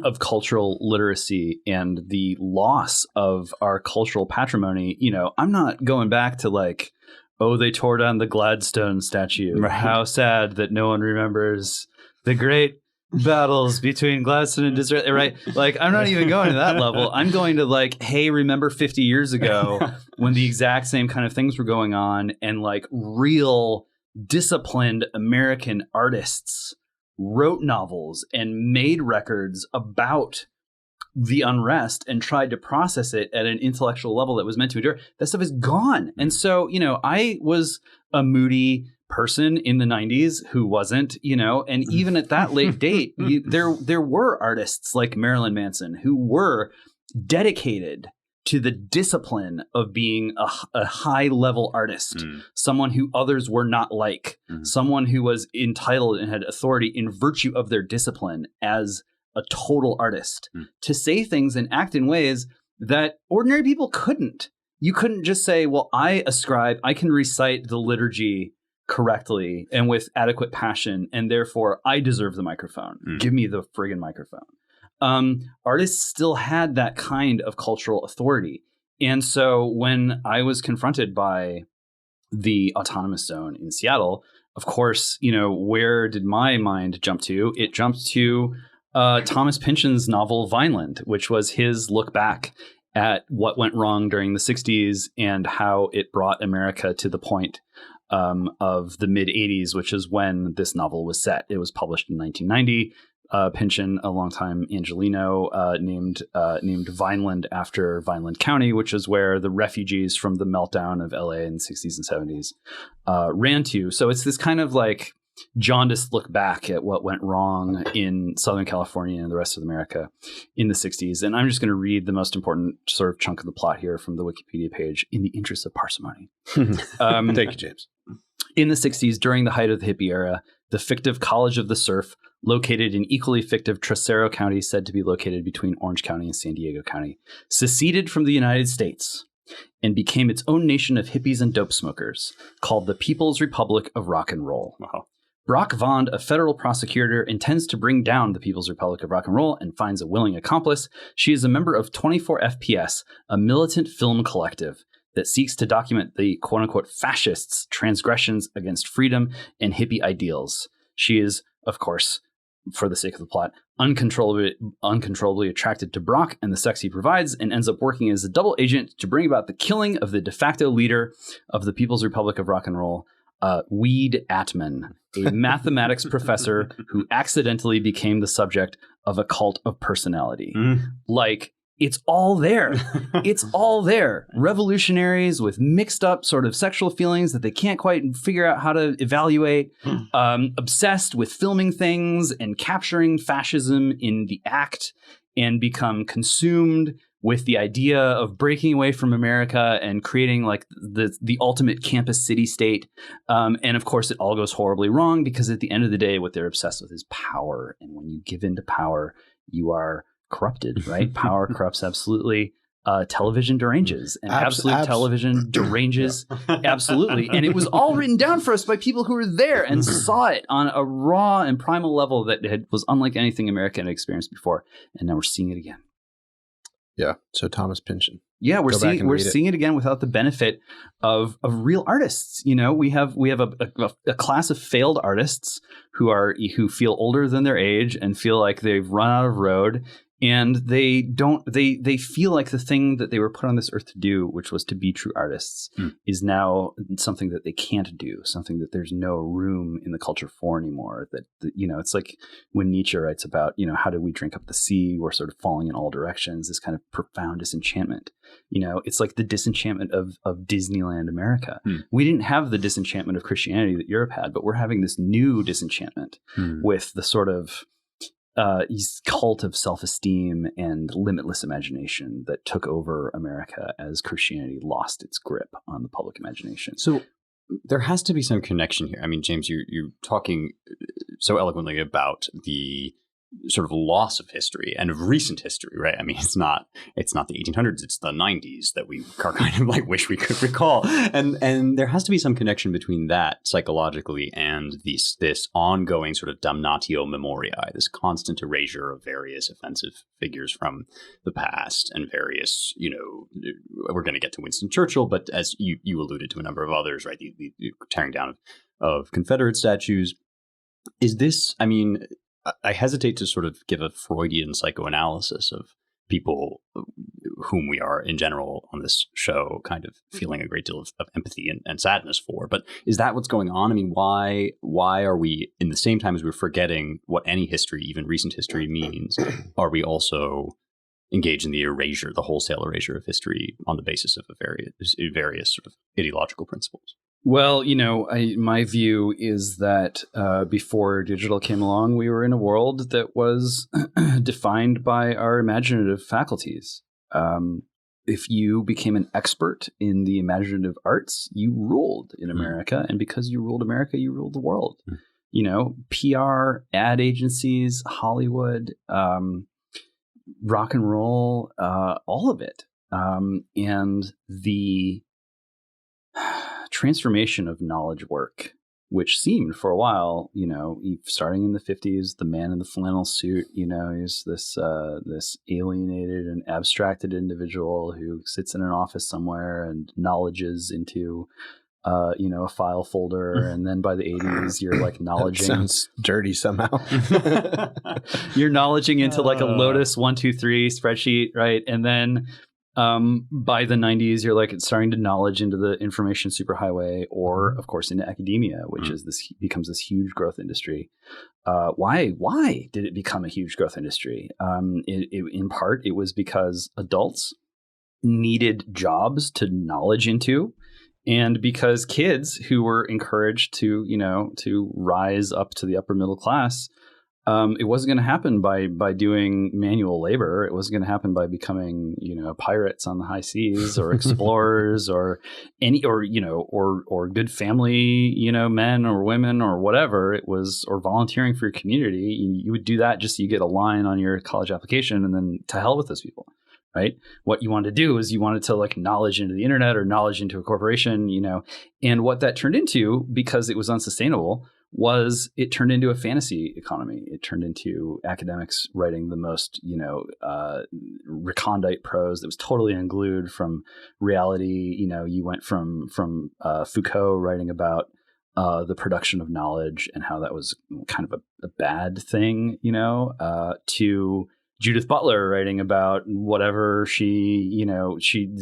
of cultural literacy and the loss of our cultural patrimony, I'm not going back to like, oh, they tore down the Gladstone statue. Right. How sad that no one remembers the great battles between Gladstone and Disraeli, right? Like, I'm not even going to that level. I'm going to like, hey, remember 50 years ago when the exact same kind of things were going on, and like real disciplined American artists wrote novels and made records about the unrest and tried to process it at an intellectual level that was meant to endure. That stuff is gone. And so, I was a moody person in the 90s who wasn't, and even at that late date, there were artists like Marilyn Manson who were dedicated to the discipline of being a high level artist, someone who others were not like, someone who was entitled and had authority in virtue of their discipline as a total artist, to say things and act in ways that ordinary people couldn't. You couldn't just say, well, I can recite the liturgy correctly and with adequate passion, and therefore I deserve the microphone. Give me the friggin' microphone. Artists still had that kind of cultural authority. And so when I was confronted by the autonomous zone in Seattle, of course, where did my mind jump to? It jumped to Thomas Pynchon's novel Vineland, which was his look back at what went wrong during the 60s and how it brought America to the point of the mid 80s, which is when this novel was set. It was published in 1990. Pynchon, a longtime Angelino, named Vineland after Vineland County, which is where the refugees from the meltdown of LA in the 60s and 70s ran to. So it's this kind of like jaundiced look back at what went wrong in Southern California and the rest of America in the 60s. And I'm just going to read the most important sort of chunk of the plot here from the Wikipedia page in the interest of parsimony. Thank you, James. In the 60s, during the height of the hippie era, the fictive College of the Surf, located in equally fictive Trocero County, said to be located between Orange County and San Diego County, seceded from the United States and became its own nation of hippies and dope smokers, called the People's Republic of Rock and Roll. Wow. Brock Vond, a federal prosecutor, intends to bring down the People's Republic of Rock and Roll and finds a willing accomplice. She is a member of 24 FPS, a militant film collective that seeks to document the quote-unquote fascists' transgressions against freedom and hippie ideals. She is, of course, for the sake of the plot, uncontrollably attracted to Brock and the sex he provides, and ends up working as a double agent to bring about the killing of the de facto leader of the People's Republic of Rock and Roll, Weed Atman, a mathematics professor who accidentally became the subject of a cult of personality. Like, it's all there. It's all there. Revolutionaries with mixed up sort of sexual feelings that they can't quite figure out how to evaluate, obsessed with filming things and capturing fascism in the act, and become consumed with the idea of breaking away from America and creating like the ultimate campus city state. And of course, it all goes horribly wrong because at the end of the day, what they're obsessed with is power. And when you give in to power, you are corrupted, right? Power corrupts absolutely. Television deranges, and absolute television deranges absolutely. And it was all written down for us by people who were there and saw it on a raw and primal level that was unlike anything America had experienced before. And now we're seeing it again. Yeah. So Thomas Pynchon. Yeah, we're seeing it again without the benefit of real artists. You know, we have a class of failed artists who feel older than their age and feel like they've run out of road. And they feel like the thing that they were put on this earth to do, which was to be true artists, is now something that they can't do, something that there's no room in the culture for anymore. That you know, it's like when Nietzsche writes about, you know, how do we drink up the sea? We're sort of falling in all directions, this kind of profound disenchantment. You know, it's like the disenchantment of Disneyland America. We didn't have the disenchantment of Christianity that Europe had, but we're having this new disenchantment with the sort of cult of self-esteem and limitless imagination that took over America as Christianity lost its grip on the public imagination. So there has to be some connection here. I mean, James, you're talking so eloquently about the sort of loss of history and of recent history, right? I mean, it's not the 1800s, it's the 90s that we are kind of like wish we could recall. And there has to be some connection between that psychologically and this ongoing sort of damnatio memoriae, this constant erasure of various offensive figures from the past and various, we're going to get to Winston Churchill, but as you alluded to a number of others, right? The tearing down of Confederate statues. Is this, I mean, I hesitate to sort of give a Freudian psychoanalysis of people whom we are in general on this show kind of feeling a great deal of empathy and sadness for. But is that what's going on? I mean, why are we, in the same time as we're forgetting what any history, even recent history, means, are we also engaged in the erasure, the wholesale erasure of history on the basis of various sort of ideological principles? Well, my view is that before digital came along, we were in a world that was defined by our imaginative faculties. If you became an expert in the imaginative arts, you ruled in America. And because you ruled America, you ruled the world. PR, ad agencies, Hollywood, rock and roll, all of it. And the transformation of knowledge work, which seemed for a while, starting in the 50s, the man in the flannel suit, he's this alienated and abstracted individual who sits in an office somewhere and knowledges into a file folder, and then by the 80s you're like knowledging. Sounds dirty somehow. You're knowledging into like a Lotus 123 spreadsheet, right? And then by the 90s, you're like starting to knowledge into the information superhighway, or of course into academia, which is becomes this huge growth industry. Why did it become a huge growth industry? In part, it was because adults needed jobs to knowledge into, and because kids who were encouraged to rise up to the upper middle class. It wasn't going to happen by doing manual labor. It wasn't going to happen by becoming, pirates on the high seas or explorers or good family, men or women or whatever it was, or volunteering for your community. You would do that just so you get a line on your college application, and then to hell with those people. Right. What you wanted to do is you wanted to like knowledge into the internet or knowledge into a corporation, and what that turned into, because it was unsustainable, was it turned into a fantasy economy. It turned into academics writing the most, recondite prose that was totally unglued from reality. You went from Foucault writing about the production of knowledge and how that was kind of a bad thing, to Judith Butler writing about whatever she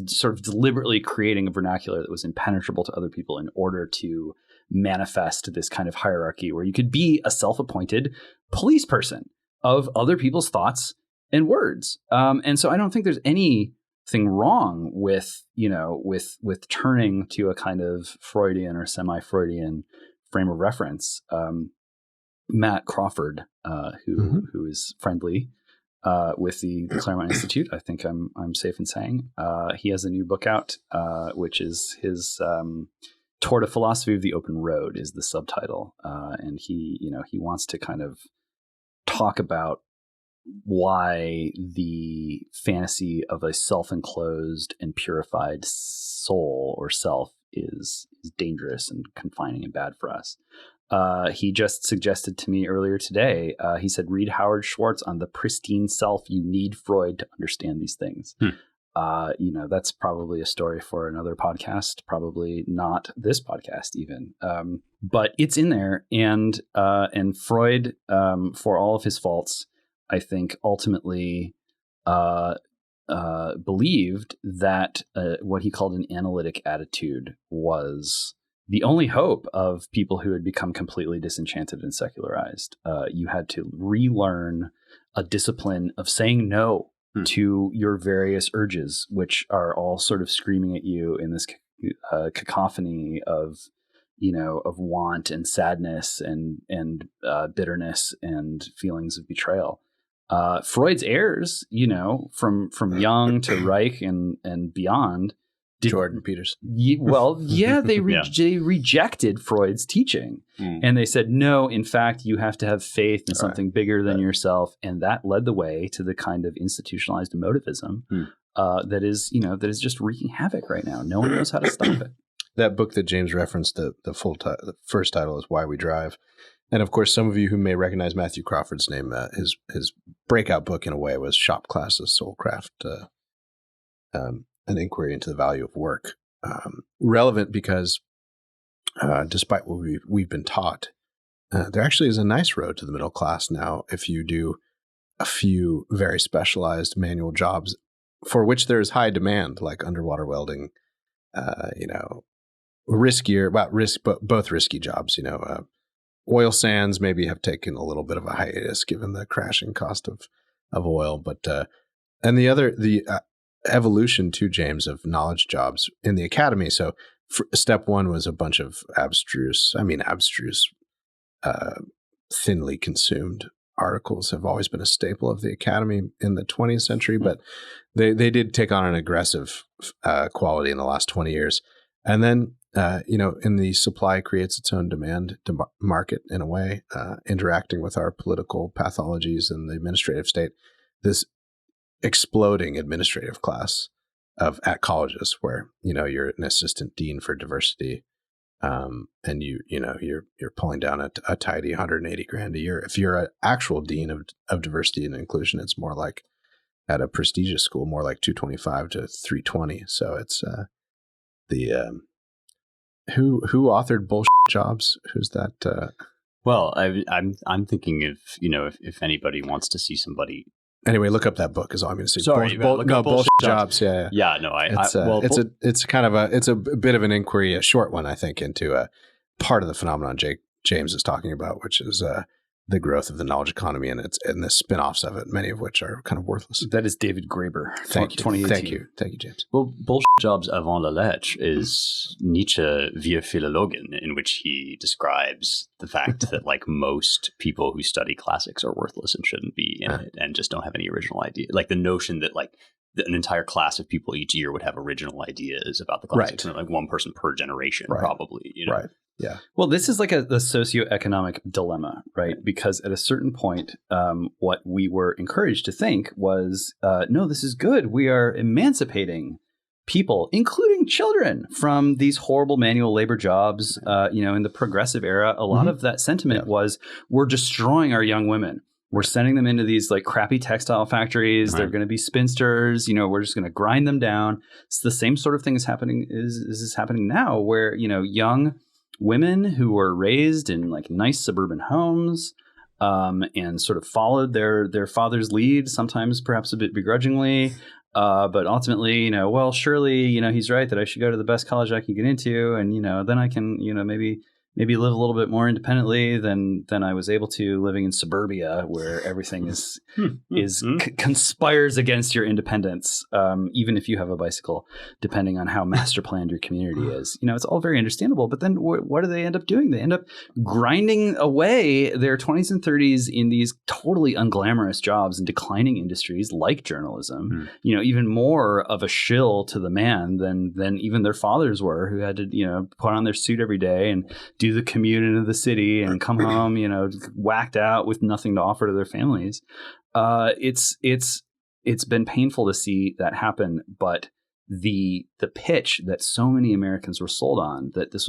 sort of deliberately creating a vernacular that was impenetrable to other people in order to manifest this kind of hierarchy where you could be a self-appointed police person of other people's thoughts and words. And so I don't think there's anything wrong with turning to a kind of Freudian or semi-Freudian frame of reference. Matt Crawford, who is friendly with the Claremont Institute, I think I'm safe in saying, he has a new book out, which is his Toward a Philosophy of the Open Road is the subtitle. And he wants to kind of talk about why the fantasy of a self-enclosed and purified soul or self is dangerous and confining and bad for us. He just suggested to me earlier today, he said, read Howard Schwartz on The Pristine Self. You need Freud to understand these things. That's probably a story for another podcast, probably not this podcast even. But it's in there. And Freud, for all of his faults, I think ultimately believed that what he called an analytic attitude was the only hope of people who had become completely disenchanted and secularized. You had to relearn a discipline of saying no to your various urges, which are all sort of screaming at you in this cacophony of want and sadness and bitterness and feelings of betrayal. Freud's heirs, from Jung to Reich and beyond, Jordan Peters. Well, yeah, they Yeah. they rejected Freud's teaching. And they said, no, in fact, you have to have faith in something bigger than yourself. And that led the way to the kind of institutionalized emotivism that is just wreaking havoc right now. No one knows how to stop it. That book that James referenced, the first title is Why We Drive. And of course, some of you who may recognize Matthew Crawford's name, his breakout book in a way was Shop Class's Soulcraft, an inquiry into the value of work. Relevant because despite what we've been taught, there actually is a nice road to the middle class now if you do a few very specialized manual jobs for which there is high demand, like underwater welding, riskier, but both risky jobs, oil sands maybe have taken a little bit of a hiatus given the crashing cost of oil. But, and the evolution too, James, of knowledge jobs in the academy. So step one was a bunch of abstruse, thinly consumed articles have always been a staple of the academy in the 20th century, but they did take on an aggressive quality in the last 20 years. And then, in the supply creates its own demand market in a way, interacting with our political pathologies and the administrative state, this exploding administrative class at colleges where, you're an assistant dean for diversity. And you're pulling down a tidy $180,000 a year. If you're an actual dean of diversity and inclusion, it's more like at a prestigious school, more like 225 to 320. So it's who authored Bullshit Jobs? Who's that? Well, I'm thinking if anybody wants to see somebody. Anyway, look up that book. Is all I'm going to say. Sorry, Bullshit Jobs. Yeah. Yeah, no, it's a bit of an inquiry, a short one, I think, into a part of the phenomenon James is talking about, which is the growth of the knowledge economy and the spin-offs of it, many of which are kind of worthless. That is David Graeber. Thank you. 2018. Thank you, James. Well, Bullshit Jobs avant la lettre is Nietzsche Wir Philologen, in which he describes the fact that most people who study classics are worthless and shouldn't be in it and just don't have any original idea. Like the notion that an entire class of people each year would have original ideas about the classics, and one person per generation, probably. Right. Yeah. Well, this is like the socioeconomic dilemma, right? Because at a certain point, what we were encouraged to think was, no, this is good. We are emancipating people, including children, from these horrible manual labor jobs. In the progressive era, a lot of that sentiment was, we're destroying our young women. We're sending them into these crappy textile factories. They're going to be spinsters. We're just going to grind them down. It's the same sort of thing is happening now, where young women who were raised in nice suburban homes and sort of followed their father's lead, sometimes perhaps a bit begrudgingly, but ultimately, surely, he's right that I should go to the best college I can get into, and then I can, maybe live a little bit more independently than I was able to living in suburbia, where everything conspires against your independence, even if you have a bicycle, depending on how master planned your community is. It's all very understandable. But then what do they end up doing? They end up grinding away their 20s and 30s in these totally unglamorous jobs in declining industries like journalism. Even more of a shill to the man than even their fathers were, who had to put on their suit every day and do the commute into the city and come home, whacked out with nothing to offer to their families. It's been painful to see that happen, but the pitch that so many Americans were sold on, that it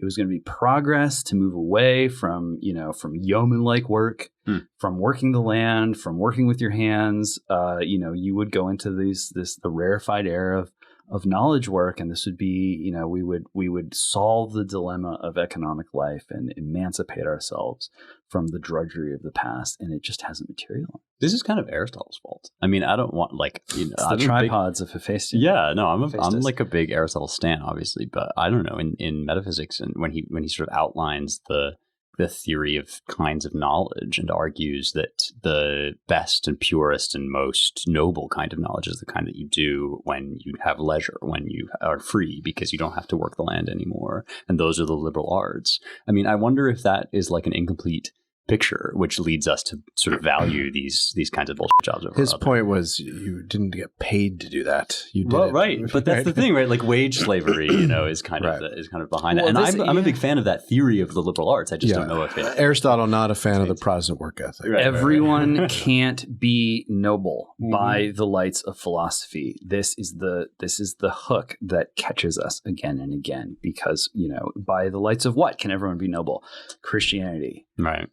was going to be progress to move away from yeoman-like work, from working the land, from working with your hands. You would go into the rarefied era of knowledge work, and this would be, we would solve the dilemma of economic life and emancipate ourselves from the drudgery of the past, and it just hasn't materialized. This is kind of Aristotle's fault. I mean, I don't want it's the tripods of Hephaestus. Yeah, no, I'm a big Aristotle stan, obviously, but I don't know, in metaphysics, and when he sort of outlines the theory of kinds of knowledge and argues that the best and purest and most noble kind of knowledge is the kind that you do when you have leisure, when you are free, because you don't have to work the land anymore. And those are the liberal arts. I mean, I wonder if that is an incomplete picture, which leads us to sort of value these kinds of bullshit jobs over His other. point was you didn't get paid to do that. You did Well, it. right, but that's the thing, right? Like wage slavery, is kind of behind that. And I'm a big fan of that theory of the liberal arts. I just don't know if it. Aristotle, not a fan of the Protestant work ethic. Right. Everyone can't be noble by the lights of philosophy. This is the hook that catches us again and again, because by the lights of what can everyone be noble? Christianity. Right.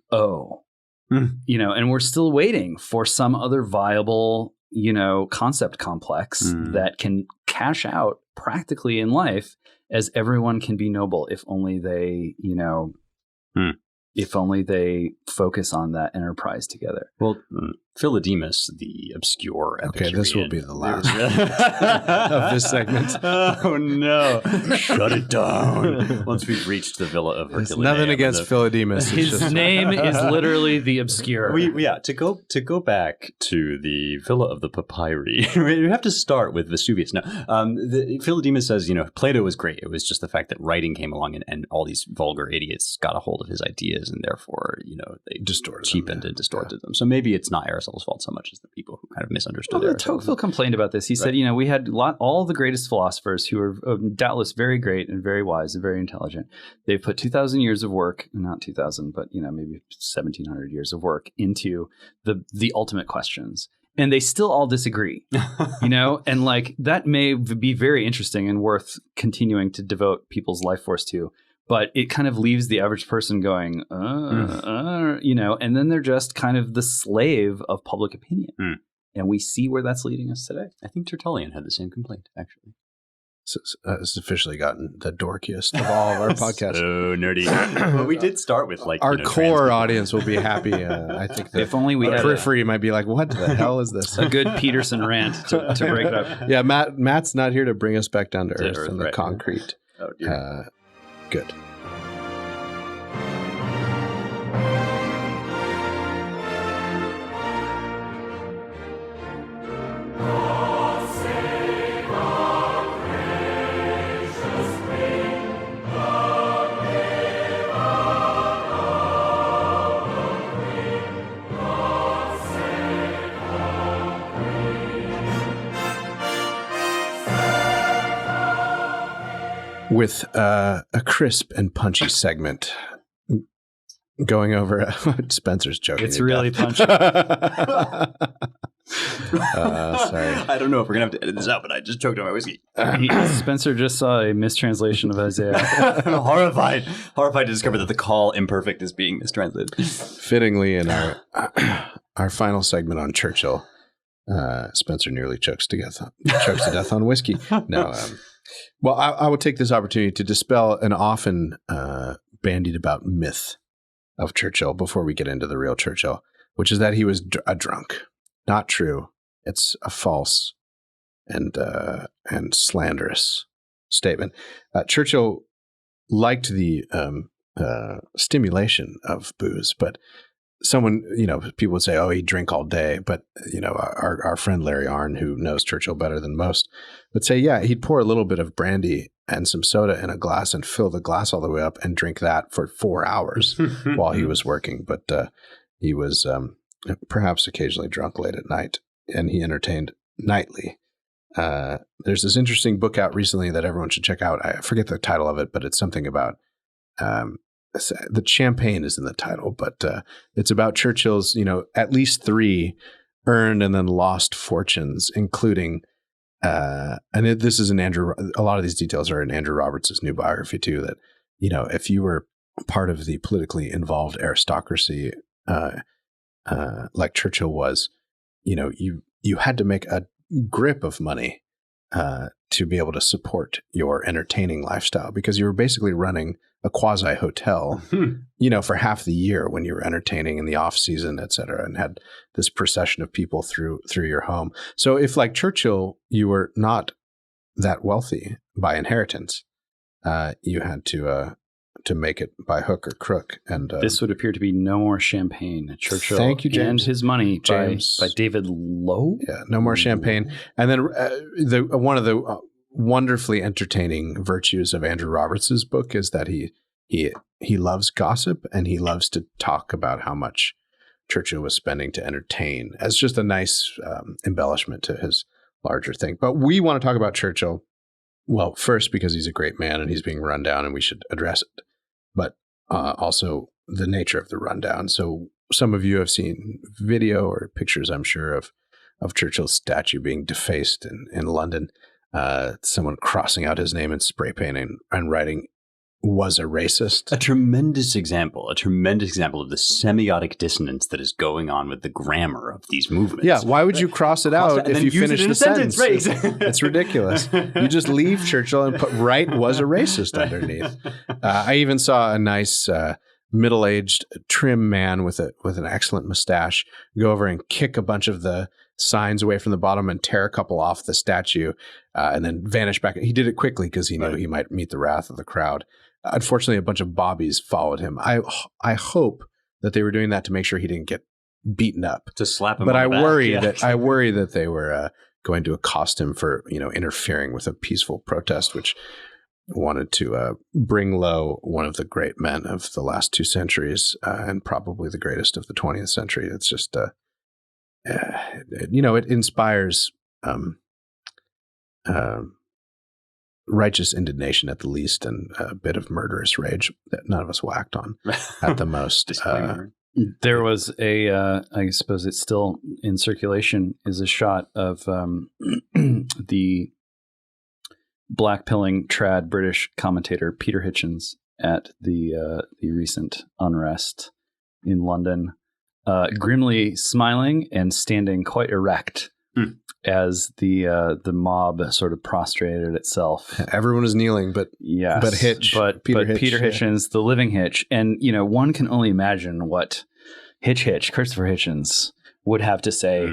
And we're still waiting for some other viable, concept complex that can cash out practically in life as everyone can be noble if only they, if only they focus on that enterprise together. Well, Philodemus, the obscure Epicurean. Okay, this will be the last of this segment. Oh no! Shut it down. Once we've reached the Villa of Herculaneum. There's nothing against Philodemus. His name is literally the obscure. To go back to the Villa of the Papyri, we have to start with Vesuvius. Now, Philodemus says, Plato was great. It was just the fact that writing came along and all these vulgar idiots got a hold of his ideas, and therefore, they cheapened and distorted them. So maybe it's not Aristotle's fault so much as the people who kind of misunderstood Aristotle. Tocqueville complained about this. He said, we had all the greatest philosophers who are doubtless very great and very wise and very intelligent. They've put 2,000 years of work, not 2,000, but maybe 1,700 years of work into the ultimate questions. And they still all disagree, and like that may be very interesting and worth continuing to devote people's life force to. But it kind of leaves the average person going, and then they're just kind of the slave of public opinion. And we see where that's leading us today. I think Tertullian had the same complaint, actually. So, it's officially gotten the dorkiest of all of our podcasts. So nerdy. But we did start with our core audience will be happy. I think if only we had periphery might be like, what the hell is this? A good Peterson rant to break it up. Yeah, Matt's not here to bring us back down to earth and the concrete. Oh, dear. Good. With a crisp and punchy segment going over Spencer's joking. It's really punchy. Sorry. I don't know if we're going to have to edit this out, but I just choked on my whiskey. Spencer just saw a mistranslation of Isaiah. I'm horrified to discover that the call imperfect is being mistranslated. Fittingly, in our final segment on Churchill, Spencer nearly chokes to death on whiskey. No, well, I will take this opportunity to dispel an often bandied about myth of Churchill before we get into the real Churchill, which is that he was a drunk. Not true. It's a false and slanderous statement. Churchill liked the stimulation of booze, but people would say, oh, he'd drink all day. But, our friend Larry Arnn, who knows Churchill better than most, would say, yeah, he'd pour a little bit of brandy and some soda in a glass and fill the glass all the way up and drink that for 4 hours while he was working. But he was perhaps occasionally drunk late at night, and he entertained nightly. There's this interesting book out recently that everyone should check out. I forget the title of it, but it's something about the champagne is in the title, but it's about Churchill's, at least 3 earned and then lost fortunes, including, this is a lot of these details are in Andrew Roberts' new biography too, that, if you were part of the politically involved aristocracy, like Churchill was, you had to make a grip of money to be able to support your entertaining lifestyle, because you were basically running a quasi hotel, for half the year when you were entertaining in the off season, et cetera, and had this procession of people through your home. So if, like Churchill, you were not that wealthy by inheritance, you had to make it by hook or crook. And this would appear to be No More Champagne. Churchill Thank you, James. and His Money James. by David Lowe. Yeah, No More Champagne. And then one of the wonderfully entertaining virtues of Andrew Roberts' book is that he he loves gossip, and he loves to talk about how much Churchill was spending to entertain, as just a nice embellishment to his larger thing. But we want to talk about Churchill, well, first because he's a great man and he's being run down and we should address it, but also the nature of the rundown. So some of you have seen video or pictures, I'm sure, of Churchill's statue being defaced in London. Someone crossing out his name in spray paint and writing, "Was a racist." A tremendous example of the semiotic dissonance that is going on with the grammar of these movements. Yeah, why would you cross it out if you finish the sentence? Right, It's ridiculous. You just leave Churchill and put "was a racist" underneath. I even saw a nice middle-aged, trim man with an excellent mustache go over and kick a bunch of the signs away from the bottom and tear a couple off the statue, and then vanish back. He did it quickly because he knew he might meet the wrath of the crowd. Unfortunately, a bunch of bobbies followed him. I hope that they were doing that to make sure he didn't get beaten up, to slap him. But on I the back. worry Yeah. that I worry that they were going to accost him for interfering with a peaceful protest, which wanted to bring low one of the great men of the last 2 centuries, and probably the greatest of the 20th century. It's just it inspires righteous indignation at the least, and a bit of murderous rage that none of us will act on at the most. Disclaimer. There was I suppose it's still in circulation, is a shot of the black-pilling trad British commentator Peter Hitchens at the recent unrest in London, grimly smiling and standing quite erect as the mob sort of prostrated itself. Everyone was kneeling, but Yes, but Hitch, but Peter Hitchens, the living Hitch, and one can only imagine what Christopher Hitchens would have to say,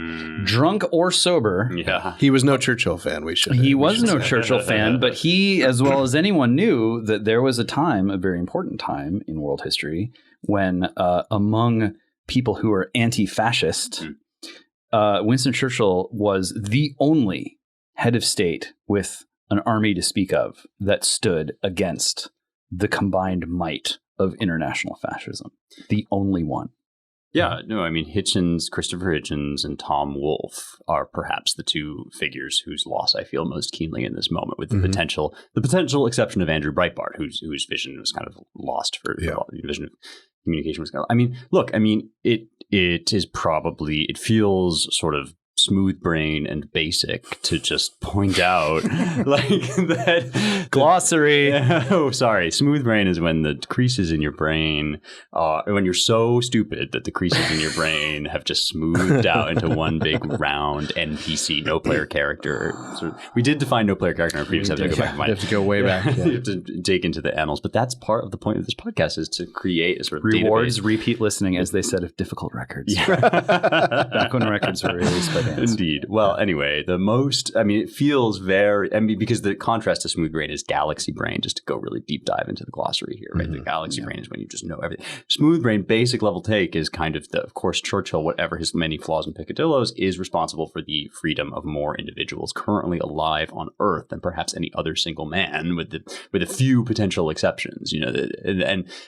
drunk or sober. Yeah. He was no Churchill fan. He was no say. Churchill fan, but he, as well as anyone, knew that there was a time, a very important time in world history, when among people who were anti-fascist, Winston Churchill was the only head of state with an army to speak of that stood against the combined might of international fascism. The only one. Yeah, no, I mean, Christopher Hitchens and Tom Wolfe are perhaps the two figures whose loss I feel most keenly in this moment, with the potential exception of Andrew Breitbart, whose vision was kind of lost for the vision of communication was kind of, I mean, look, I mean, it feels sort of smooth brain and basic to just point out like that glossary. Oh, sorry. Smooth brain is when the creases in your brain when you're so stupid that the creases in your brain have just smoothed out into one big round NPC, no player character. So we did define no player character in our previous episode. You have to go way back. Yeah. You have to dig into the annals, but that's part of the point of this podcast, is to create a sort of rewards database. Repeat listening, as they said, of difficult records. Back when records were released by bands. Indeed. Well, anyway, it feels very, because the contrast to smooth brain is galaxy brain, just to go really deep dive into the glossary here, right? The galaxy brain is when you just know everything. Smooth brain, basic level take, is kind of of course, Churchill, whatever his many flaws and peccadillos, is responsible for the freedom of more individuals currently alive on Earth than perhaps any other single man, with a few potential exceptions,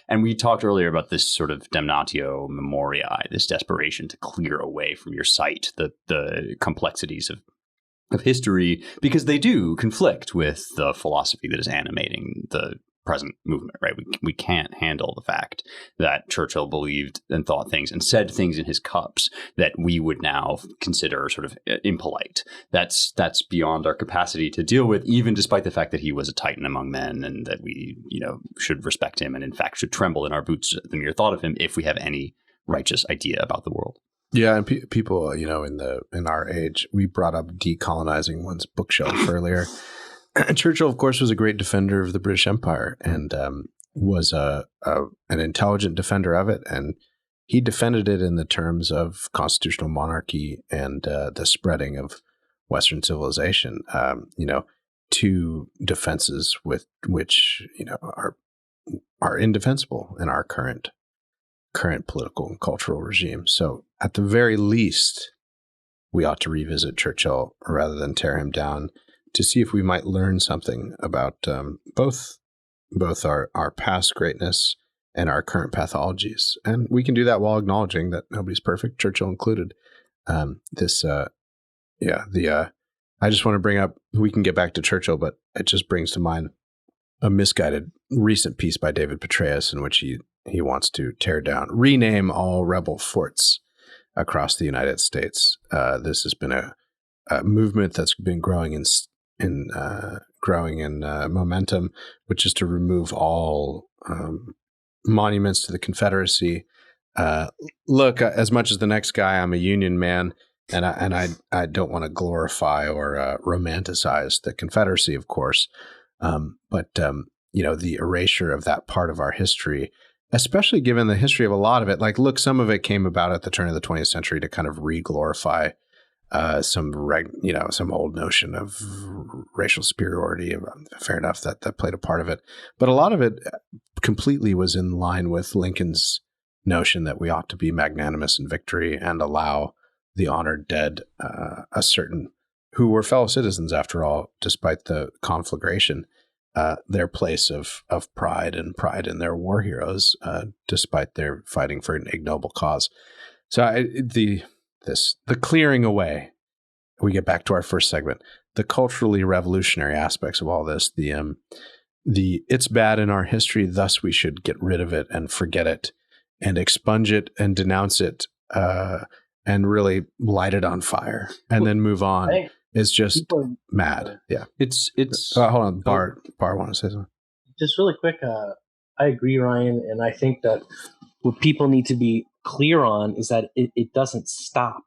and we talked earlier about this sort of damnatio memoriae, this desperation to clear away from your sight the complexities of history, because they do conflict with the philosophy that is animating the present movement, right? We can't handle the fact that Churchill believed and thought things and said things in his cups that we would now consider sort of impolite. That's beyond our capacity to deal with, even despite the fact that he was a titan among men, and that we, should respect him, and in fact should tremble in our boots at the mere thought of him if we have any righteous idea about the world. Yeah, and people, in our age, we brought up Decolonizing one's bookshelf earlier. Churchill, of course, was a great defender of the British Empire, and was an intelligent defender of it, and he defended it in the terms of constitutional monarchy and the spreading of Western civilization. Two defenses with which are indefensible in our current political and cultural regime. So at the very least, we ought to revisit Churchill rather than tear him down, to see if we might learn something about both both our past greatness and our current pathologies. And we can do that while acknowledging that nobody's perfect, Churchill included. I just want to bring up, we can get back to Churchill, but it just brings to mind a misguided recent piece by David Petraeus in which he wants to rename all rebel forts across the United States. This has been a movement that's been growing in momentum, which is to remove all monuments to the Confederacy. Look, as much as the next guy, I'm a Union man, and I don't want to glorify or romanticize the Confederacy, of course, but the erasure of that part of our history, especially given the history of a lot of it. Like, look, some of it came about at the turn of the 20th century to kind of re-glorify some old notion of racial superiority. Fair enough, that played a part of it. But a lot of it completely was in line with Lincoln's notion that we ought to be magnanimous in victory and allow the honored dead, who were fellow citizens after all, despite the conflagration, their place of pride and pride in their war heroes, despite their fighting for an ignoble cause. So the clearing away, we get back to our first segment, the culturally revolutionary aspects of all this, the it's bad in our history, thus we should get rid of it and forget it and expunge it and denounce it and really light it on fire and then move on. Is just mad. Yeah. It's hold on. Bar want to say something? Just really quick. I agree, Ryan. And I think that what people need to be clear on is that it doesn't stop.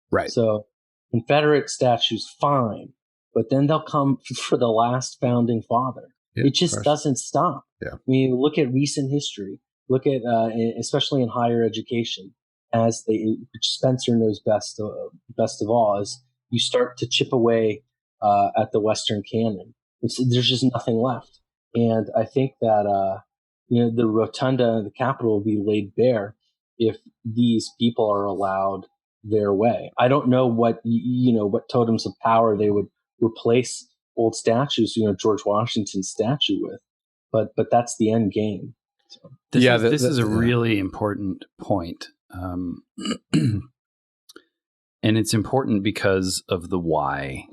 Right. So Confederate statues, fine, but then they'll come for the last founding father. Yeah, it just doesn't stop. Yeah. I mean, look at recent history. Look at, especially in higher education, which Spencer knows best of all, is you start to chip away at the Western canon. There's just nothing left. And I think that the rotunda, the Capitol, will be laid bare if these people are allowed their way. I don't know what totems of power they would replace old statues, George Washington's statue with, but that's the end game. So. This is a really important point. And it's important because of the why.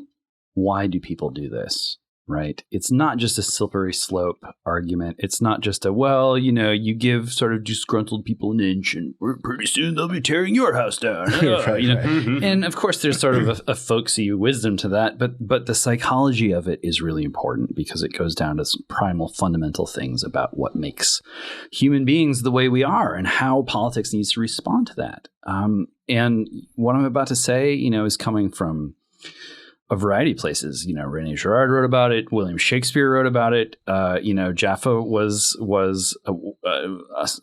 Why do people do this, right? It's not just a slippery slope argument. It's not just you give sort of disgruntled people an inch and pretty soon they'll be tearing your house down. Right. And of course there's sort of a folksy wisdom to that, but the psychology of it is really important because it goes down to some primal fundamental things about what makes human beings the way we are and how politics needs to respond to that. And what I'm about to say, is coming from a variety of places. René Girard wrote about it. William Shakespeare wrote about it. Jaffa was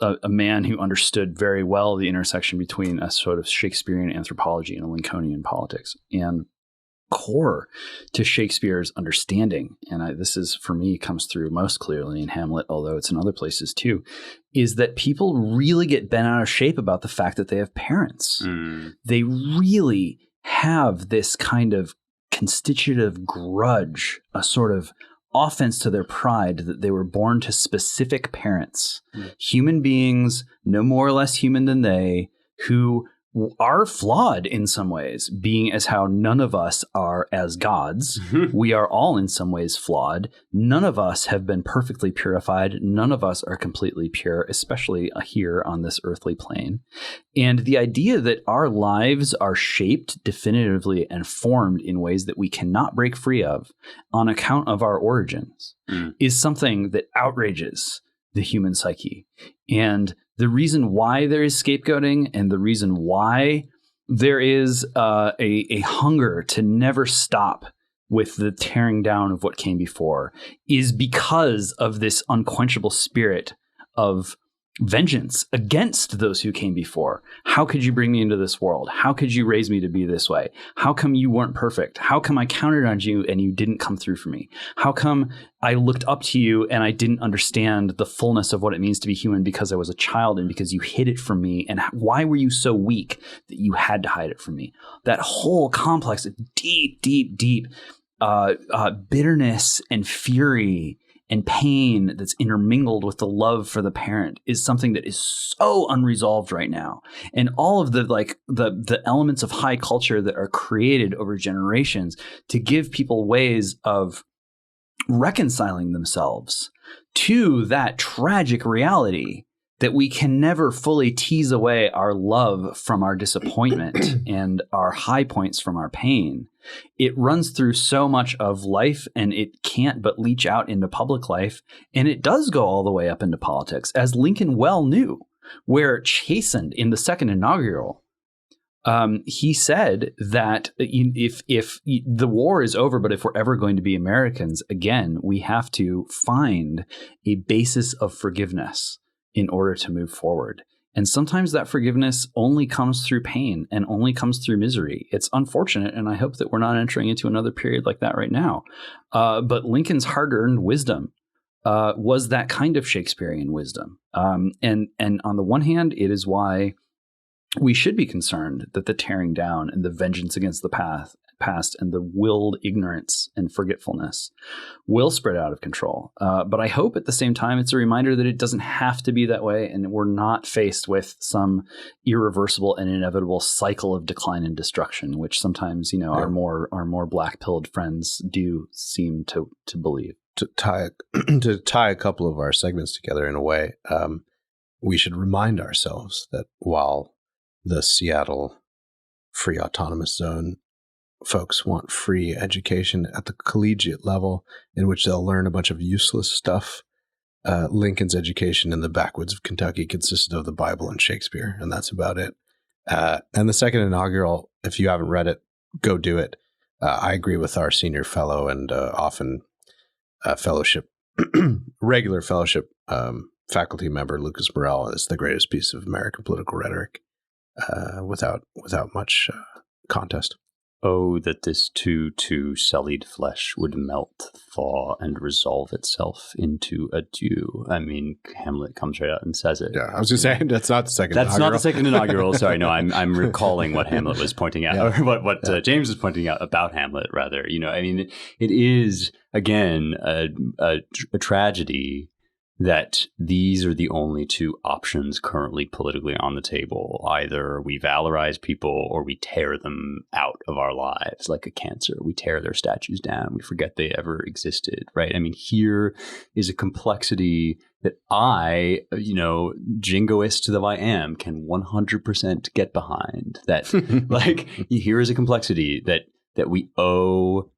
a man who understood very well the intersection between a sort of Shakespearean anthropology and a Lincolnian politics. And core to Shakespeare's understanding, and this is, for me, comes through most clearly in Hamlet, although it's in other places too, is that people really get bent out of shape about the fact that they have parents. They really have this kind of constitutive grudge, a sort of offense to their pride that they were born to specific parents, human beings, no more or less human than they, who are flawed in some ways, being as how none of us are as gods. We are all in some ways flawed. None of us have been perfectly purified. None of us are completely pure, especially here on this earthly plane. And the idea that our lives are shaped definitively and formed in ways that we cannot break free of on account of our origins is something that outrages the human psyche. And the reason why there is scapegoating and the reason why there is a hunger to never stop with the tearing down of what came before is because of this unquenchable spirit of vengeance against those who came before. How could you bring me into this world? How could you raise me to be this way? How come you weren't perfect? How come I counted on you and you didn't come through for me? How come I looked up to you and I didn't understand the fullness of what it means to be human because I was a child and because you hid it from me? And why were you so weak that you had to hide it from me? That whole complex of deep, deep, deep bitterness and fury and pain that's intermingled with the love for the parent is something that is so unresolved right now. And all of the elements of high culture that are created over generations to give people ways of reconciling themselves to that tragic reality that we can never fully tease away our love from our disappointment and our high points from our pain. It runs through so much of life, and it can't but leach out into public life. And it does go all the way up into politics, as Lincoln well knew, where chastened in the second inaugural, he said that if the war is over, but if we're ever going to be Americans again, we have to find a basis of forgiveness in order to move forward. And sometimes that forgiveness only comes through pain and only comes through misery. It's unfortunate, and I hope that we're not entering into another period like that right now. But Lincoln's hard-earned wisdom was that kind of Shakespearean wisdom. And on the one hand, it is why we should be concerned that the tearing down and the vengeance against the past and the willed ignorance and forgetfulness will spread out of control. But I hope at the same time it's a reminder that it doesn't have to be that way, and we're not faced with some irreversible and inevitable cycle of decline and destruction, which sometimes, our more black-pilled friends do seem to believe. To tie a couple of our segments together in a way, we should remind ourselves that while the Seattle Free Autonomous Zone folks want free education at the collegiate level in which they'll learn a bunch of useless stuff, Lincoln's education in the backwoods of Kentucky consisted of the Bible and Shakespeare, and that's about it. And the second inaugural, if you haven't read it, go do it. I agree with our senior fellow and often fellowship, regular fellowship faculty member Lucas Morell. Is the greatest piece of American political rhetoric without much contest. Oh, that this too sullied flesh would melt, thaw, and resolve itself into a dew. I mean, Hamlet comes right out and says it. Yeah, I was going to say, that's not the second That's inaugural. not the second inaugural. Sorry, no, I'm recalling what Hamlet was pointing out, or what James was pointing out about Hamlet, rather. I mean, it is, again, a tragedy that these are the only two options currently politically on the table. Either we valorize people or we tear them out of our lives like a cancer. We tear their statues down. We forget they ever existed, right? I mean, here is a complexity that I, jingoist though I am, can 100% get behind. That, here is a complexity that we owe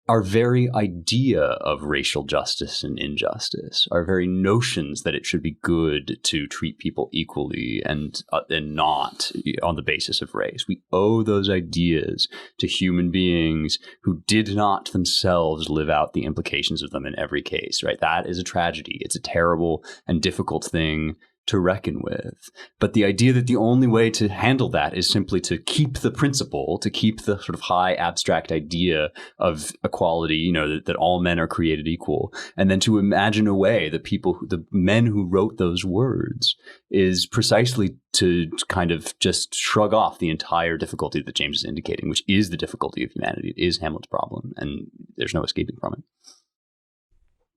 our very idea of racial justice and injustice, our very notions that it should be good to treat people equally and not on the basis of race. We owe those ideas to human beings who did not themselves live out the implications of them in every case, right? That is a tragedy. It's a terrible and difficult thing to reckon with. But the idea that the only way to handle that is simply to keep the principle, to keep the sort of high abstract idea of equality, that all men are created equal, and then to imagine a way that the men who wrote those words, is precisely to kind of just shrug off the entire difficulty that James is indicating, which is the difficulty of humanity. It is Hamlet's problem, and there's no escaping from it.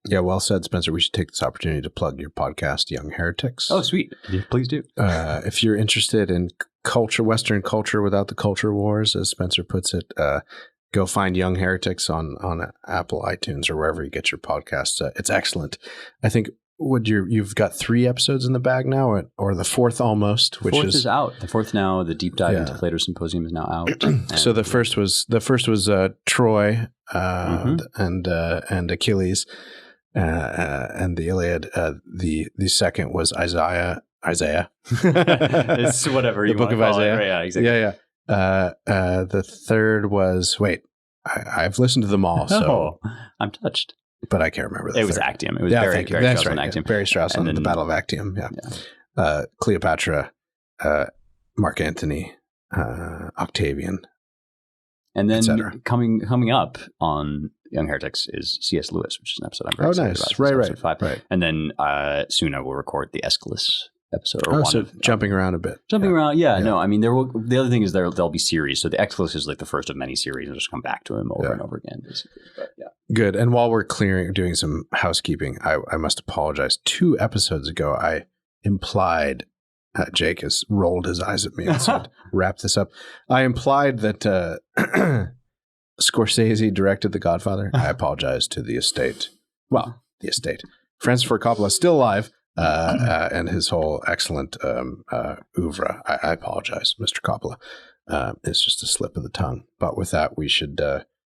Yeah, well said, Spencer. We should take this opportunity to plug your podcast, Young Heretics. Oh, sweet. Yeah, please do. If you're interested in culture, Western culture without the culture wars, as Spencer puts it, go find Young Heretics on Apple, iTunes, or wherever you get your podcasts. It's excellent. I think you've got 3 episodes in the bag now, or the 4th almost. The 4th is out. The 4th now. The deep dive into Plato's Symposium is now out. So the first was Troy and Achilles. And the Iliad. The second was Isaiah. It's whatever you the book want of to call Isaiah. it. Right, yeah, exactly. Yeah. The third was I've listened to them all. So I'm touched. But I can't remember. It was Actium. It was Barry That's Strauss right. on Actium. Barry Strauss on the Battle of Actium. Yeah. Cleopatra, Mark Antony, Octavian. And then coming up on Young Heretics is C.S. Lewis, which is an episode I'm very excited about. Nice. Right. And then soon I will record the Aeschylus episode. Jumping around a bit. Around, yeah. No, I mean, the other thing is there'll be series. So the Aeschylus is like the first of many series. I'll just come back to him over and over again. But, Good. And while we're doing some housekeeping, I must apologize. 2 episodes ago, I implied, Jake has rolled his eyes at me and said, wrap this up. I implied that Scorsese directed The Godfather. I apologize to the estate. Well, the estate. Francis Ford Coppola is still alive, and his whole excellent oeuvre. I apologize, Mr. Coppola. It's just a slip of the tongue. But with that, we should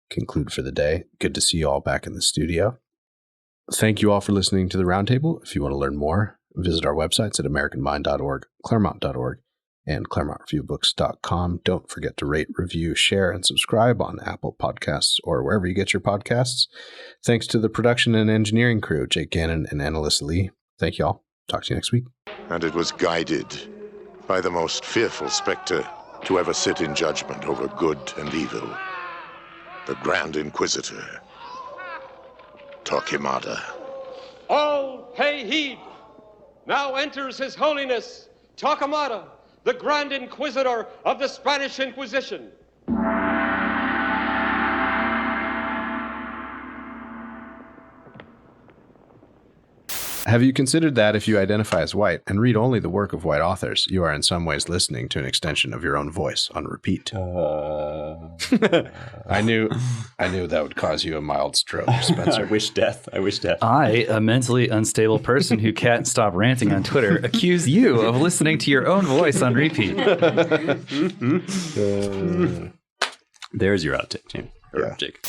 conclude for the day. Good to see you all back in the studio. Thank you all for listening to the Roundtable. If you want to learn more, visit our websites at americanmind.org, claremont.org, and claremontreviewbooks.com. Don't forget to rate, review, share, and subscribe on Apple Podcasts or wherever you get your podcasts. Thanks to the production and engineering crew, Jake Gannon and Annalisa Lee. Thank you all. Talk to you next week. And it was guided by the most fearful spectre to ever sit in judgment over good and evil, the Grand Inquisitor, Torquemada. All pay heed. Now enters His Holiness Torquemada, the Grand Inquisitor of the Spanish Inquisition. Have you considered that if you identify as white and read only the work of white authors, you are in some ways listening to an extension of your own voice on repeat? I knew that would cause you a mild stroke, Spencer. I wish death. I, a mentally unstable person who can't stop ranting on Twitter, accuse you of listening to your own voice on repeat. There's your outtake, James. Yeah. Jake.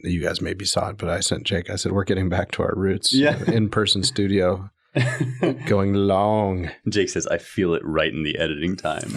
You guys maybe saw it, but I sent Jake. I said, we're getting back to our roots. Yeah. In-person studio. Going long. Jake says, I feel it right in the editing time.